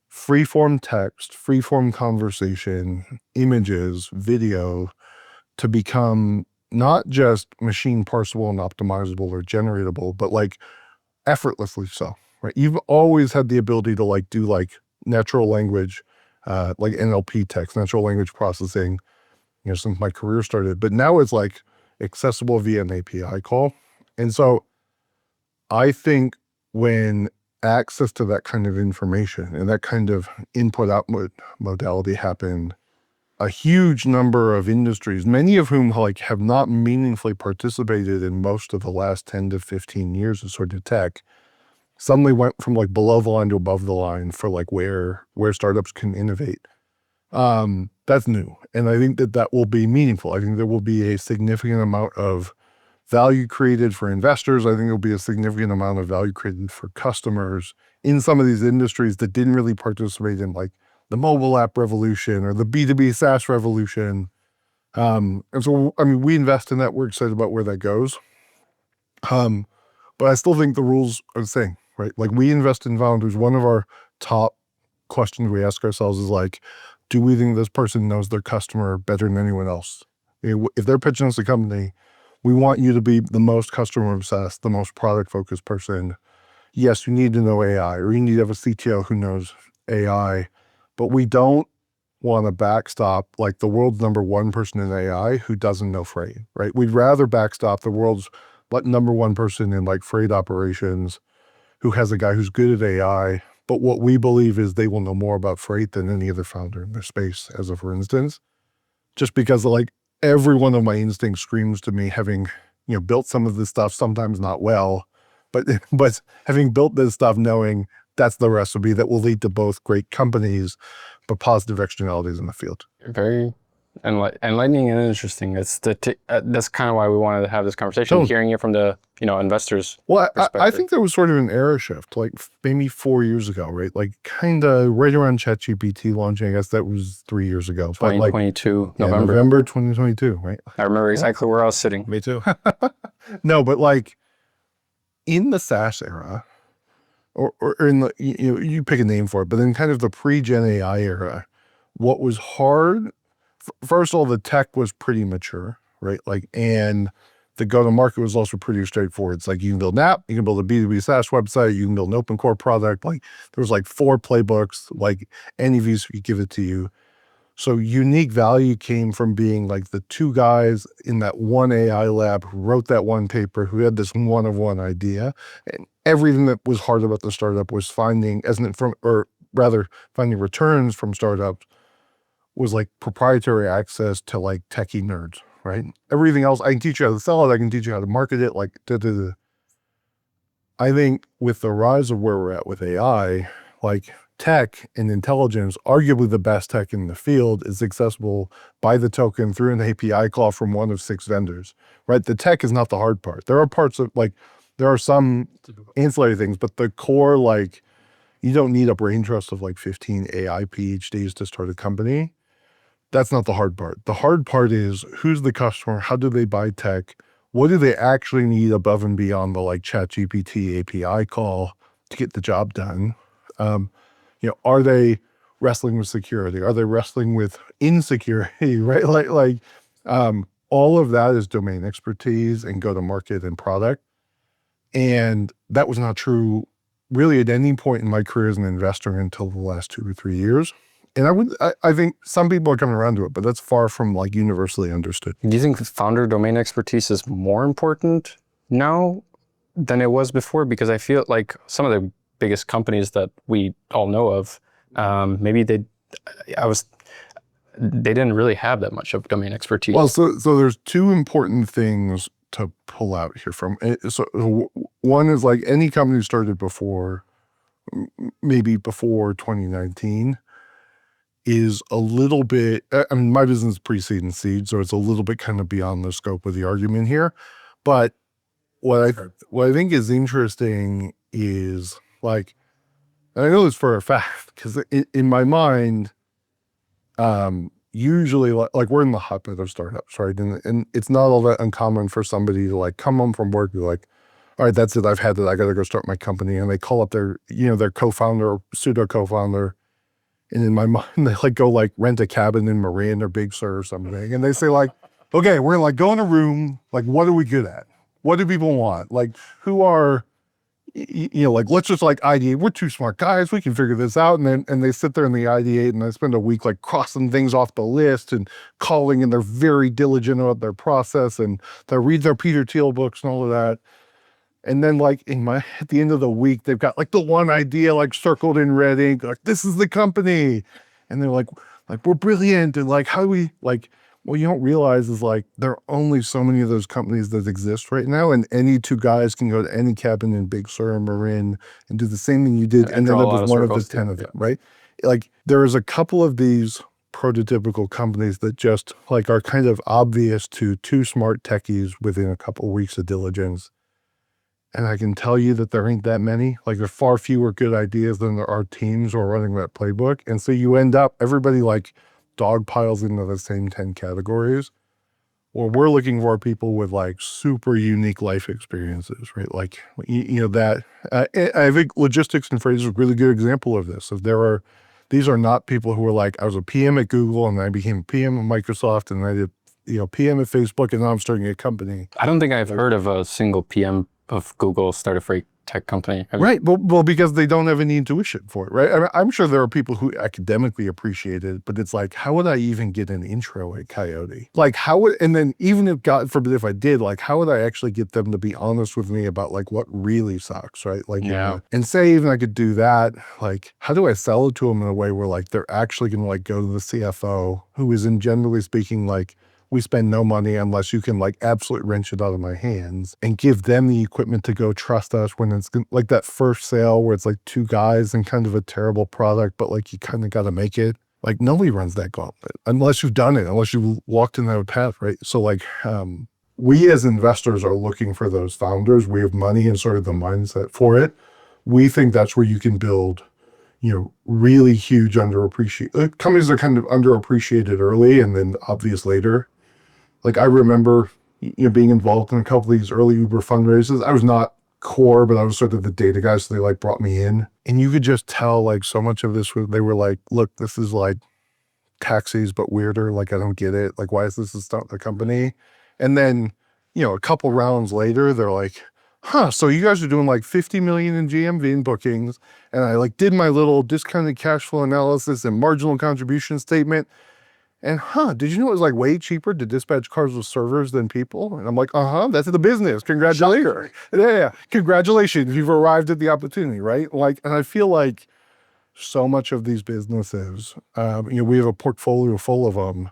free-form text, free-form conversation, images, video to become not just machine parsable and optimizable or generatable, but like effortlessly so. Right, you've always had the ability to like do like natural language, like NLP text, natural language processing, since my career started. But now it's like accessible via an API call. And so I think when access to that kind of information and that kind of input-output modality happened, a huge number of industries, many of whom like have not meaningfully participated in most of the last 10 to 15 years of sort of tech, suddenly went from like below the line to above the line for like where startups can innovate. That's new. And I think that will be meaningful. I think there will be a significant amount of value created for investors. I think there'll be a significant amount of value created for customers in some of these industries that didn't really participate in like the mobile app revolution or the B2B SaaS revolution. And so, I mean, we invest in that. We're excited about where that goes. But I still think the rules are the same, right? Like we invest in founders. One of our top questions we ask ourselves is like, do we think this person knows their customer better than anyone else? If they're pitching us a company, we want you to be the most customer obsessed, the most product focused person. Yes, you need to know AI, or you need to have a CTO who knows AI, but we don't want to backstop like the world's #1 person in AI who doesn't know freight, right? We'd rather backstop the world's #1 person in like freight operations who has a guy who's good at AI, but what we believe is they will know more about freight than any other founder in their space, as a for instance, just because like every one of my instincts screams to me, having, you know, built some of this stuff, sometimes not well, but having built this stuff, knowing that's the recipe that will lead to both great companies, but positive externalities in the field. Very enlightening and interesting. That's kind of why we wanted to have this conversation, hearing it from the, you know, investors. Well, I think there was sort of an era shift, like maybe 4 years ago, right? Like kind of right around ChatGPT launching. I guess that was 3 years ago. 2022, but like, November. November 2022, right? I remember exactly where I was sitting. Me too. No, but like in the SaaS era, or in the, you know, you pick a name for it, but then kind of the pre-Gen AI era, what was hard, first of all, the tech was pretty mature, right? Like, and the go-to-market was also pretty straightforward. It's like you can build an app, you can build a B2B SaaS website, you can build an open core product. Like there was like 4 playbooks, like any VC could give it to you. So unique value came from being like the 2 guys in that one AI lab who wrote that one paper, who had this one of one idea. And everything that was hard about the startup was finding returns from startups was like proprietary access to like techie nerds, right? Everything else, I can teach you how to sell it, I can teach you how to market it, like I think with the rise of where we're at with AI, like tech and intelligence, arguably the best tech in the field, is accessible by the token through an API call from one of 6 vendors, right? The tech is not the hard part. There are parts of like, there are some ancillary things, but the core, like you don't need a brain trust of like 15 AI PhDs to start a company. That's not the hard part. The hard part is who's the customer? How do they buy tech? What do they actually need above and beyond the like ChatGPT API call to get the job done? You know, are they wrestling with security? Are they wrestling with insecurity, right? Like all of that is domain expertise and go-to-market and product. And that was not true really at any point in my career as an investor until the last 2 or 3 years. And I think some people are coming around to it, but that's far from like universally understood. Do you think founder domain expertise is more important now than it was before? Because I feel like some of the biggest companies that we all know of, maybe they didn't really have that much of domain expertise. Well, so there's 2 important things to pull out here from. So one is like any company started before, maybe before 2019, is a little bit, I mean, my business is pre-seed and seed, so it's a little bit kind of beyond the scope of the argument here. But what I think is interesting is like, and I know this for a fact, because in my mind, usually like we're in the hotbed of startups, right? And it's not all that uncommon for somebody to like come home from work and be like, all right, that's it, I've had it, I gotta go start my company. And they call up their, you know, their co-founder or pseudo co-founder. And in my mind, they like go like rent a cabin in Marin or Big Sur or something. And they say like, okay, we're like go in a room, like what are we good at? What do people want? Like who are, you know, like let's just like ideate. We're 2 smart guys, we can figure this out. And they sit there and they ideate and they spend a week like crossing things off the list and calling, and they're very diligent about their process and they read their Peter Thiel books and all of that. And then like at the end of the week, they've got like the one idea like circled in red ink, like this is the company. And they're like we're brilliant. And like, how do we like, what you don't realize is like, there are only so many of those companies that exist right now. And any two guys can go to any cabin in Big Sur or Marin and do the same thing you did. And end up with one of the 10 of them, right? Like there is a couple of these prototypical companies that just like are kind of obvious to two smart techies within a couple of weeks of diligence. And I can tell you that there ain't that many. Like there's far fewer good ideas than there are teams who are running that playbook. And so you end up, everybody like dog piles into the same 10 categories. Well, we're looking for people with like super unique life experiences, right? Like, you know, that, I think logistics and freight is a really good example of this. If these are not people who are like, I was a PM at Google and I became a PM at Microsoft and I did, you know, PM at Facebook and now I'm starting a company. I don't think I've heard of a single PM of Google start a freight tech company. Right. Well, because they don't have any intuition for it, right? I mean, I'm sure there are people who academically appreciate it, but it's like, how would I even get an intro at Coyote? Like and then even if God forbid if I did, like, how would I actually get them to be honest with me about like what really sucks, right? Like, yeah. And say even I could do that, like, how do I sell it to them in a way where like they're actually going to like go to the CFO who is in generally speaking, like, we spend no money unless you can like absolutely wrench it out of my hands and give them the equipment to go trust us when it's like that first sale where it's like two guys and kind of a terrible product, but like you kind of got to make it. Like nobody runs that gauntlet unless you've done it, unless you've walked in that path, right? So like we as investors are looking for those founders. We have money and sort of the mindset for it. We think that's where you can build, you know, really huge underappreciated companies that are kind of underappreciated early and then obvious later. Like I remember, you know, being involved in a couple of these early Uber fundraisers. I was not core, but I was sort of the data guy, so they like brought me in. And you could just tell like so much of this, they were like, look, this is like taxis, but weirder. Like, I don't get it. Like, why is this a company? And then, you know, a couple rounds later, they're like, so you guys are doing like 50 million in GMV in bookings. And I like did my little discounted cash flow analysis and marginal contribution statement. And did you know it was like way cheaper to dispatch cars with servers than people? And I'm like, that's the business. Congratulations. Yeah. Congratulations. You've arrived at the opportunity, right? Like, and I feel like so much of these businesses, you know, we have a portfolio full of them,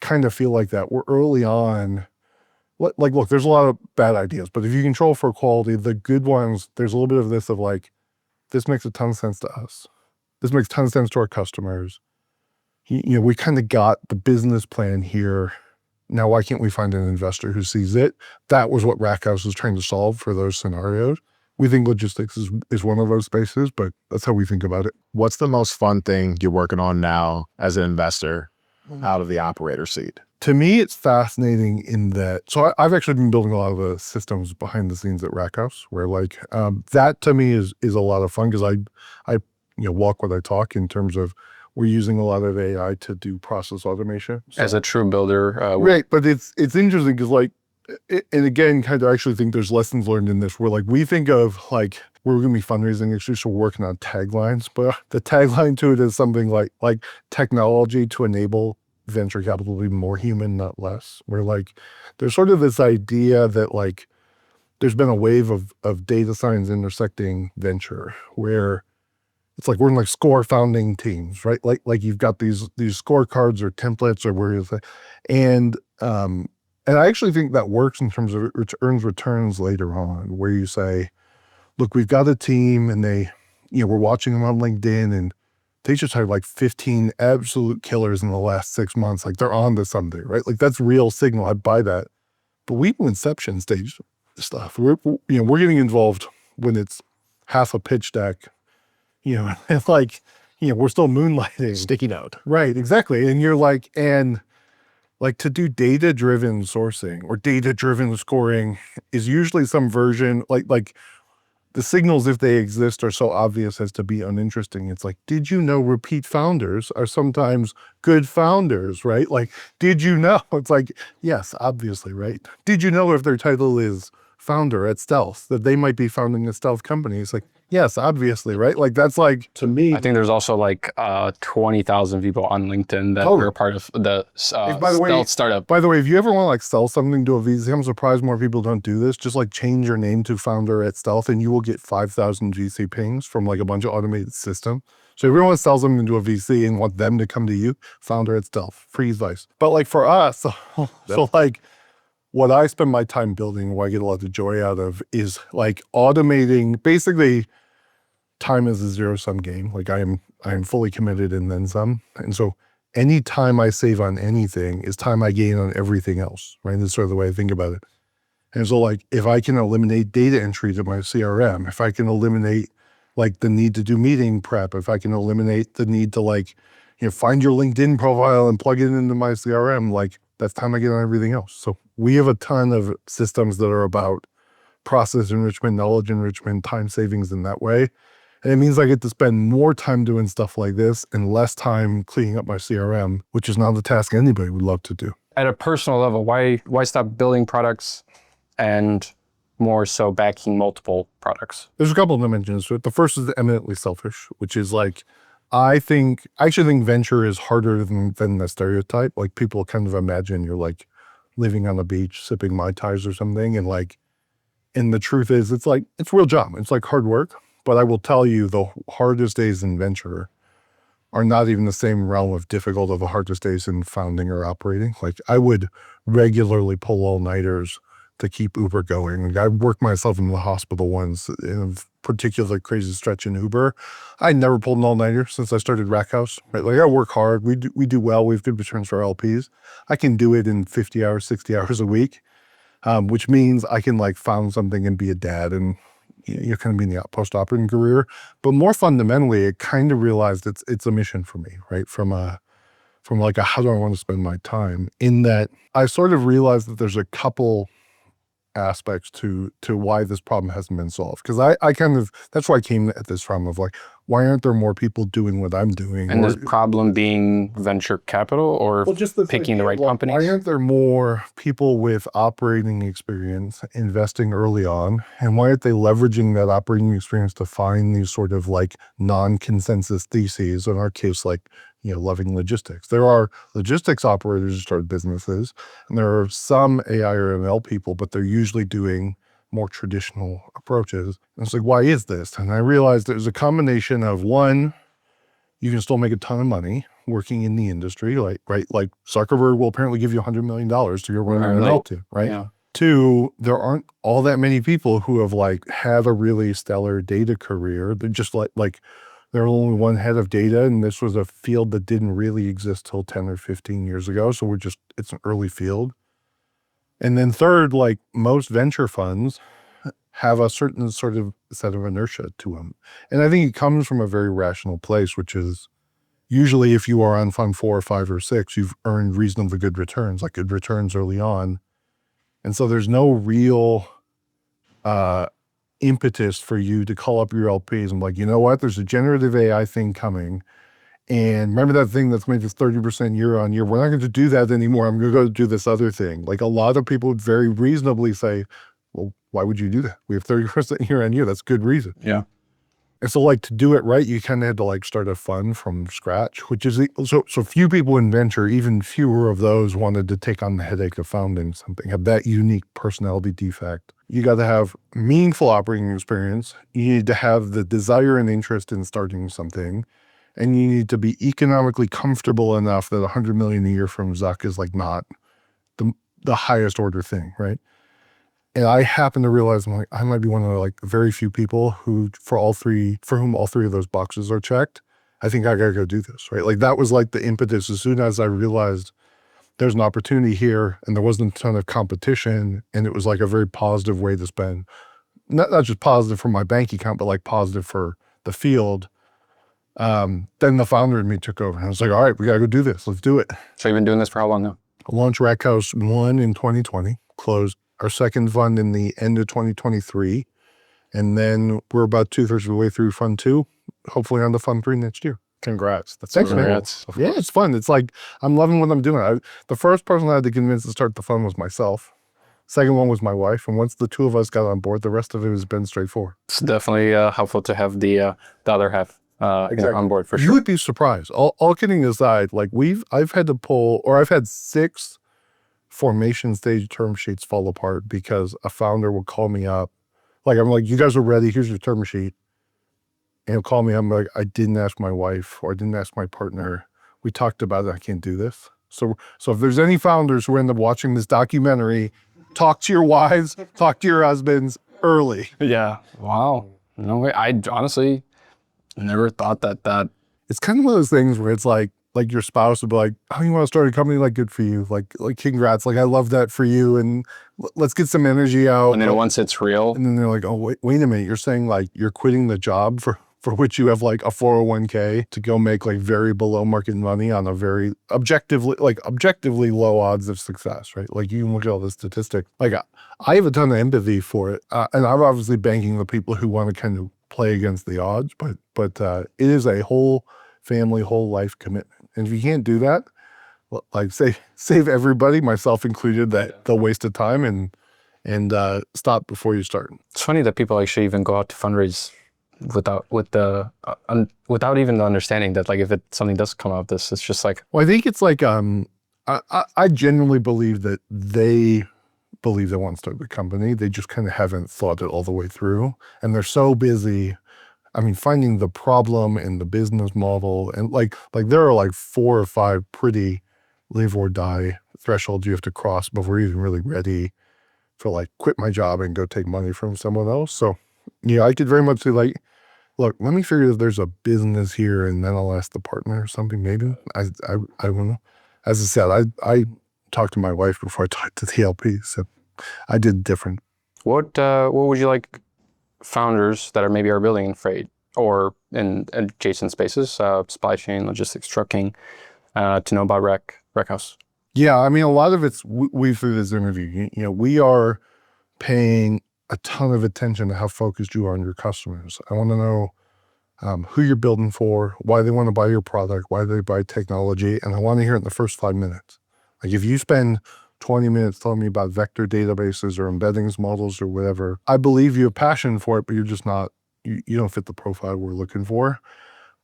kind of feel like that. We're early on. Like, look, there's a lot of bad ideas, but if you control for quality, the good ones, there's a little bit of this of like, this makes a ton of sense to us. This makes a ton of sense to our customers. You know, we kind of got the business plan here. Now, why can't we find an investor who sees it? That was what Rackhouse was trying to solve for those scenarios. We think logistics is one of those spaces, but that's how we think about it. What's the most fun thing you're working on now as an investor out of the operator seat? To me, it's fascinating in that, so I've actually been building a lot of the systems behind the scenes at Rackhouse, where like, that to me is a lot of fun because I you know, walk what I talk in terms of we're using a lot of AI to do process automation. So, as a true builder. Right, but it's interesting because like, and again, kind of I actually think there's lessons learned in this where like we think of like, we're going to be fundraising next year, so we're working on taglines, but the tagline to it is something like technology to enable venture capital to be more human, not less. Where like, there's sort of this idea that like, there's been a wave of data science intersecting venture where it's like we're in like score founding teams, right? Like you've got these scorecards or templates or where you say, and I actually think that works in terms of it earns returns later on, where you say, look, we've got a team and they, you know, we're watching them on LinkedIn and they just had like 15 absolute killers in the last 6 months. Like they're on to something, right? Like that's real signal. I buy that. But we do inception stage stuff. We're getting involved when it's half a pitch deck. You know, it's like, you know, we're still moonlighting. Sticky note. Right, exactly. And you're like, and like to do data-driven sourcing or data-driven scoring is usually some version, like the signals, if they exist, are so obvious as to be uninteresting. It's like, did you know repeat founders are sometimes good founders, right? Like, did you know? It's like, yes, obviously, right? Did you know if their title is founder at Stealth, that they might be founding a stealth company? It's like, Yes, obviously, right? Like that's like, to me, I think there's also like 20,000 people on LinkedIn that Totally. are part of the by the way- stealth startup. by the way, if you ever want to like sell something to a VC, I'm surprised more people don't do this. Just like change your name to founder at Stealth and you will get 5,000 VC pings from like a bunch of automated system. So if you want to sell something to a VC and want them to come to you, founder at Stealth, free advice. But like for us, so like what I spend my time building, what I get a lot of joy out of is like automating, basically time is a zero-sum game. Like I am fully committed and then some. And so any time I save on anything is time I gain on everything else, right? That's sort of the way I think about it. And so like if I can eliminate data entry to my CRM, if I can eliminate like the need to do meeting prep, if I can eliminate the need to like, find your LinkedIn profile and plug it into my CRM, like that's time I get on everything else. So we have a ton of systems that are about process enrichment, knowledge enrichment, time savings in that way. And it means I get to spend more time doing stuff like this and less time cleaning up my CRM, which is not a task anybody would love to do. At a personal level, why stop building products and more so backing multiple products? There's a couple of dimensions to it. The first is eminently selfish, which is like, I actually think venture is harder than the stereotype. Like people kind of imagine you're like living on the beach, sipping Mai Tais or something. And the truth is it's real job. It's like hard work. But I will tell you the hardest days in venture are not even the same realm of difficult of the hardest days in founding or operating. Like I would regularly pull all-nighters to keep Uber going. Like I worked myself in the hospital once in a particular crazy stretch in Uber. I never pulled an all-nighter since I started Rack House. Right? Like I work hard. We do well. We have good returns for our LPs. I can do it in 50 hours, 60 hours a week, which means I can like found something and be a dad and you're kind of be in the post-operating career. But more fundamentally, it kind of realized it's a mission for me, right? From like a how do I want to spend my time, in that I sort of realized that there's a couple aspects to why this problem hasn't been solved. Because I kind of, that's why I came at this from of like, why aren't there more people doing what I'm doing? And the problem being venture capital or picking the right companies? Why aren't there more people with operating experience investing early on? And why aren't they leveraging that operating experience to find these sort of like non-consensus theses? In our case, like, loving logistics. There are logistics operators who start businesses, and there are some AI or ML people, but they're usually doing more traditional approaches. And it's like, why is this? And I realized there's a combination of, one, you can still make a ton of money working in the industry, like Zuckerberg will apparently give you $100 million to go run an ML to, right? Yeah. Two, there aren't all that many people who have like had a really stellar data career. They're just like there was only one head of data, and this was a field that didn't really exist till 10 or 15 years ago. So it's an early field. And then third, like most venture funds have a certain sort of set of inertia to them. And I think it comes from a very rational place, which is usually if you are on fund 4 or 5 or 6, you've earned reasonably good returns, like good returns early on. And so there's no real impetus for you to call up your LPs and like, you know what, there's a generative AI thing coming. And remember that thing that's made us 30% year on year? We're not going to do that anymore. I'm going to go do this other thing. Like a lot of people would very reasonably say, well, why would you do that? We have 30% year on year. That's good reason. Yeah. And so like to do it right, you kind of had to like start a fund from scratch, which is, so few people in venture, even fewer of those wanted to take on the headache of founding something, have that unique personality defect. You got to have meaningful operating experience. You need to have the desire and interest in starting something. And you need to be economically comfortable enough that 100 million a year from Zuck is like not the highest order thing, right? And I happen to realize I'm like, I might be one of the like very few people who, for whom all three of those boxes are checked. I think I gotta go do this, right? Like that was like the impetus. As soon as I realized there's an opportunity here and there wasn't a ton of competition, and it was like a very positive way to spend, not just positive for my bank account, but like positive for the field. Then the founder and me took over and I was like, all right, we gotta go do this. Let's do it. So you've been doing this for how long now? Launched Rack House 1 in 2020, closed our second fund in the end of 2023. And then we're about 2/3 of the way through fund 2, hopefully on to fund 3 next year. Congrats. That's Thanks, man. Congrats. Yeah, it's fun. It's like, I'm loving what I'm doing. The first person I had to convince to start the fund was myself. Second one was my wife. And once the two of us got on board, the rest of it has been straightforward. It's definitely helpful to have the other half on board for You sure. would be surprised. All kidding aside, like I've had to pull, or I've had 6 formation stage term sheets fall apart because a founder will call me up. Like, I'm like, you guys are ready. Here's your term sheet. And he'll call me. I'm like, I didn't ask my wife or I didn't ask my partner. We talked about it. I can't do this. So if there's any founders who end up watching this documentary, talk to your wives, talk to your husbands early. Yeah. Wow. No way. I honestly never thought that. It's kind of one of those things where it's like your spouse would be like, oh, you want to start a company? Like, good for you. Like congrats. Like, I love that for you. And let's get some energy out. And then once it's real. And then they're like, oh, wait a minute. You're saying like you're quitting the job for which you have like a 401k to go make like very below market money on a very objectively low odds of success, right? Like, you can look at all the statistics. Like, I have a ton of empathy for it. And I'm obviously banking the people who want to kind of play against the odds, but it is a whole family, whole life commitment. And if you can't do that, well, like save everybody, myself included, the waste of time and stop before you start. It's funny that people actually even go out to fundraise without even the understanding that, like, if something does come out of this, it's just like. Well, I think it's like I genuinely believe that they believe they want to start the company. They just kind of haven't thought it all the way through, and they're so busy. I mean, finding the problem and the business model, and like there are like 4 or 5 pretty live or die thresholds you have to cross before you're even really ready for like quit my job and go take money from someone else. So, yeah, I could very much say like, look, let me figure if there's a business here, and then I'll ask the partner or something. Maybe I don't know. As I said, I talked to my wife before I talked to the LP, so I did different. What would you like founders that are building in freight or in adjacent spaces, supply chain, logistics, trucking, to know about Wreckhouse? Yeah, I mean, a lot of it's we through this interview. You know, we are paying a ton of attention to how focused you are on your customers. I want to know who you're building for, why they want to buy your product, why they buy technology, and I want to hear it in the first 5 minutes. Like, if you spend 20 minutes telling me about vector databases or embeddings models or whatever, I believe you have passion for it, but you're just not, you don't fit the profile we're looking for.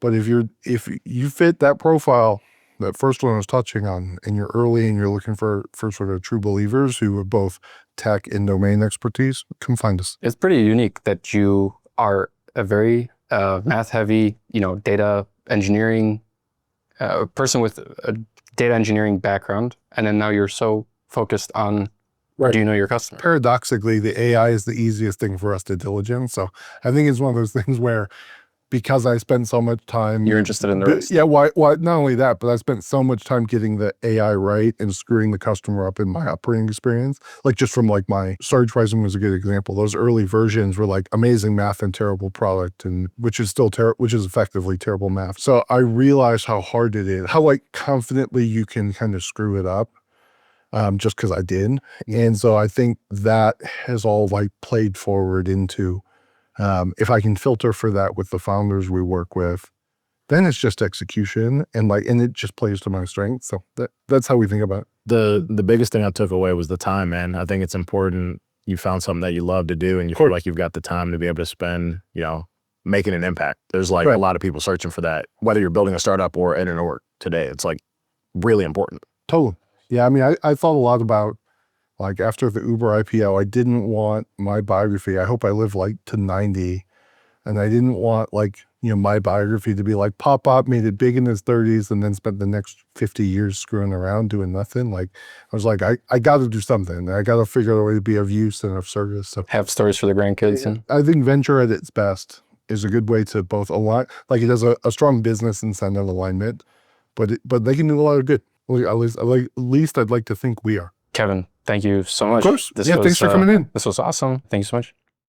But if you fit that profile, that first one I was touching on, and you're early and you're looking for sort of true believers who have both tech and domain expertise, come find us. It's pretty unique that you are a very math heavy, data engineering person with a data engineering background. And then now you're so focused on, do you know your customer? Paradoxically, the AI is the easiest thing for us to diligence. So I think it's one of those things where, because I spend so much time, you're interested in the rest. Yeah, why? Not only that, but I spent so much time getting the AI right and screwing the customer up in my operating experience. Like, just from like my surge pricing was a good example. Those early versions were like amazing math and terrible product, and which is effectively terrible math. So I realized how hard it is, how like confidently you can kind of screw it up, just because I did. And so I think that has all like played forward into. If I can filter for that with the founders we work with, then it's just execution and it just plays to my strengths. So that's how we think about it. The biggest thing I took away was the time, man. I think it's important you found something that you love to do and you feel like you've got the time to be able to spend, making an impact. There's like a lot of people searching for that, whether you're building a startup or in an org today. It's like really important. Totally. Yeah. I mean, I thought a lot about, like, after the Uber IPO, I didn't want my biography. I hope I live like to 90. And I didn't want my biography to be like Pop made it big in his 30s and then spent the next 50 years screwing around doing nothing. Like, I was like, I got to do something. I got to figure out a way to be of use and of service. So have stories for the grandkids. And I think venture at its best is a good way to both align, like it has a strong business incentive alignment, but they can do a lot of good. At least I'd like to think we are. Kevin, thank you so much. Of course. Thanks for coming in. This was awesome. Thank you so much.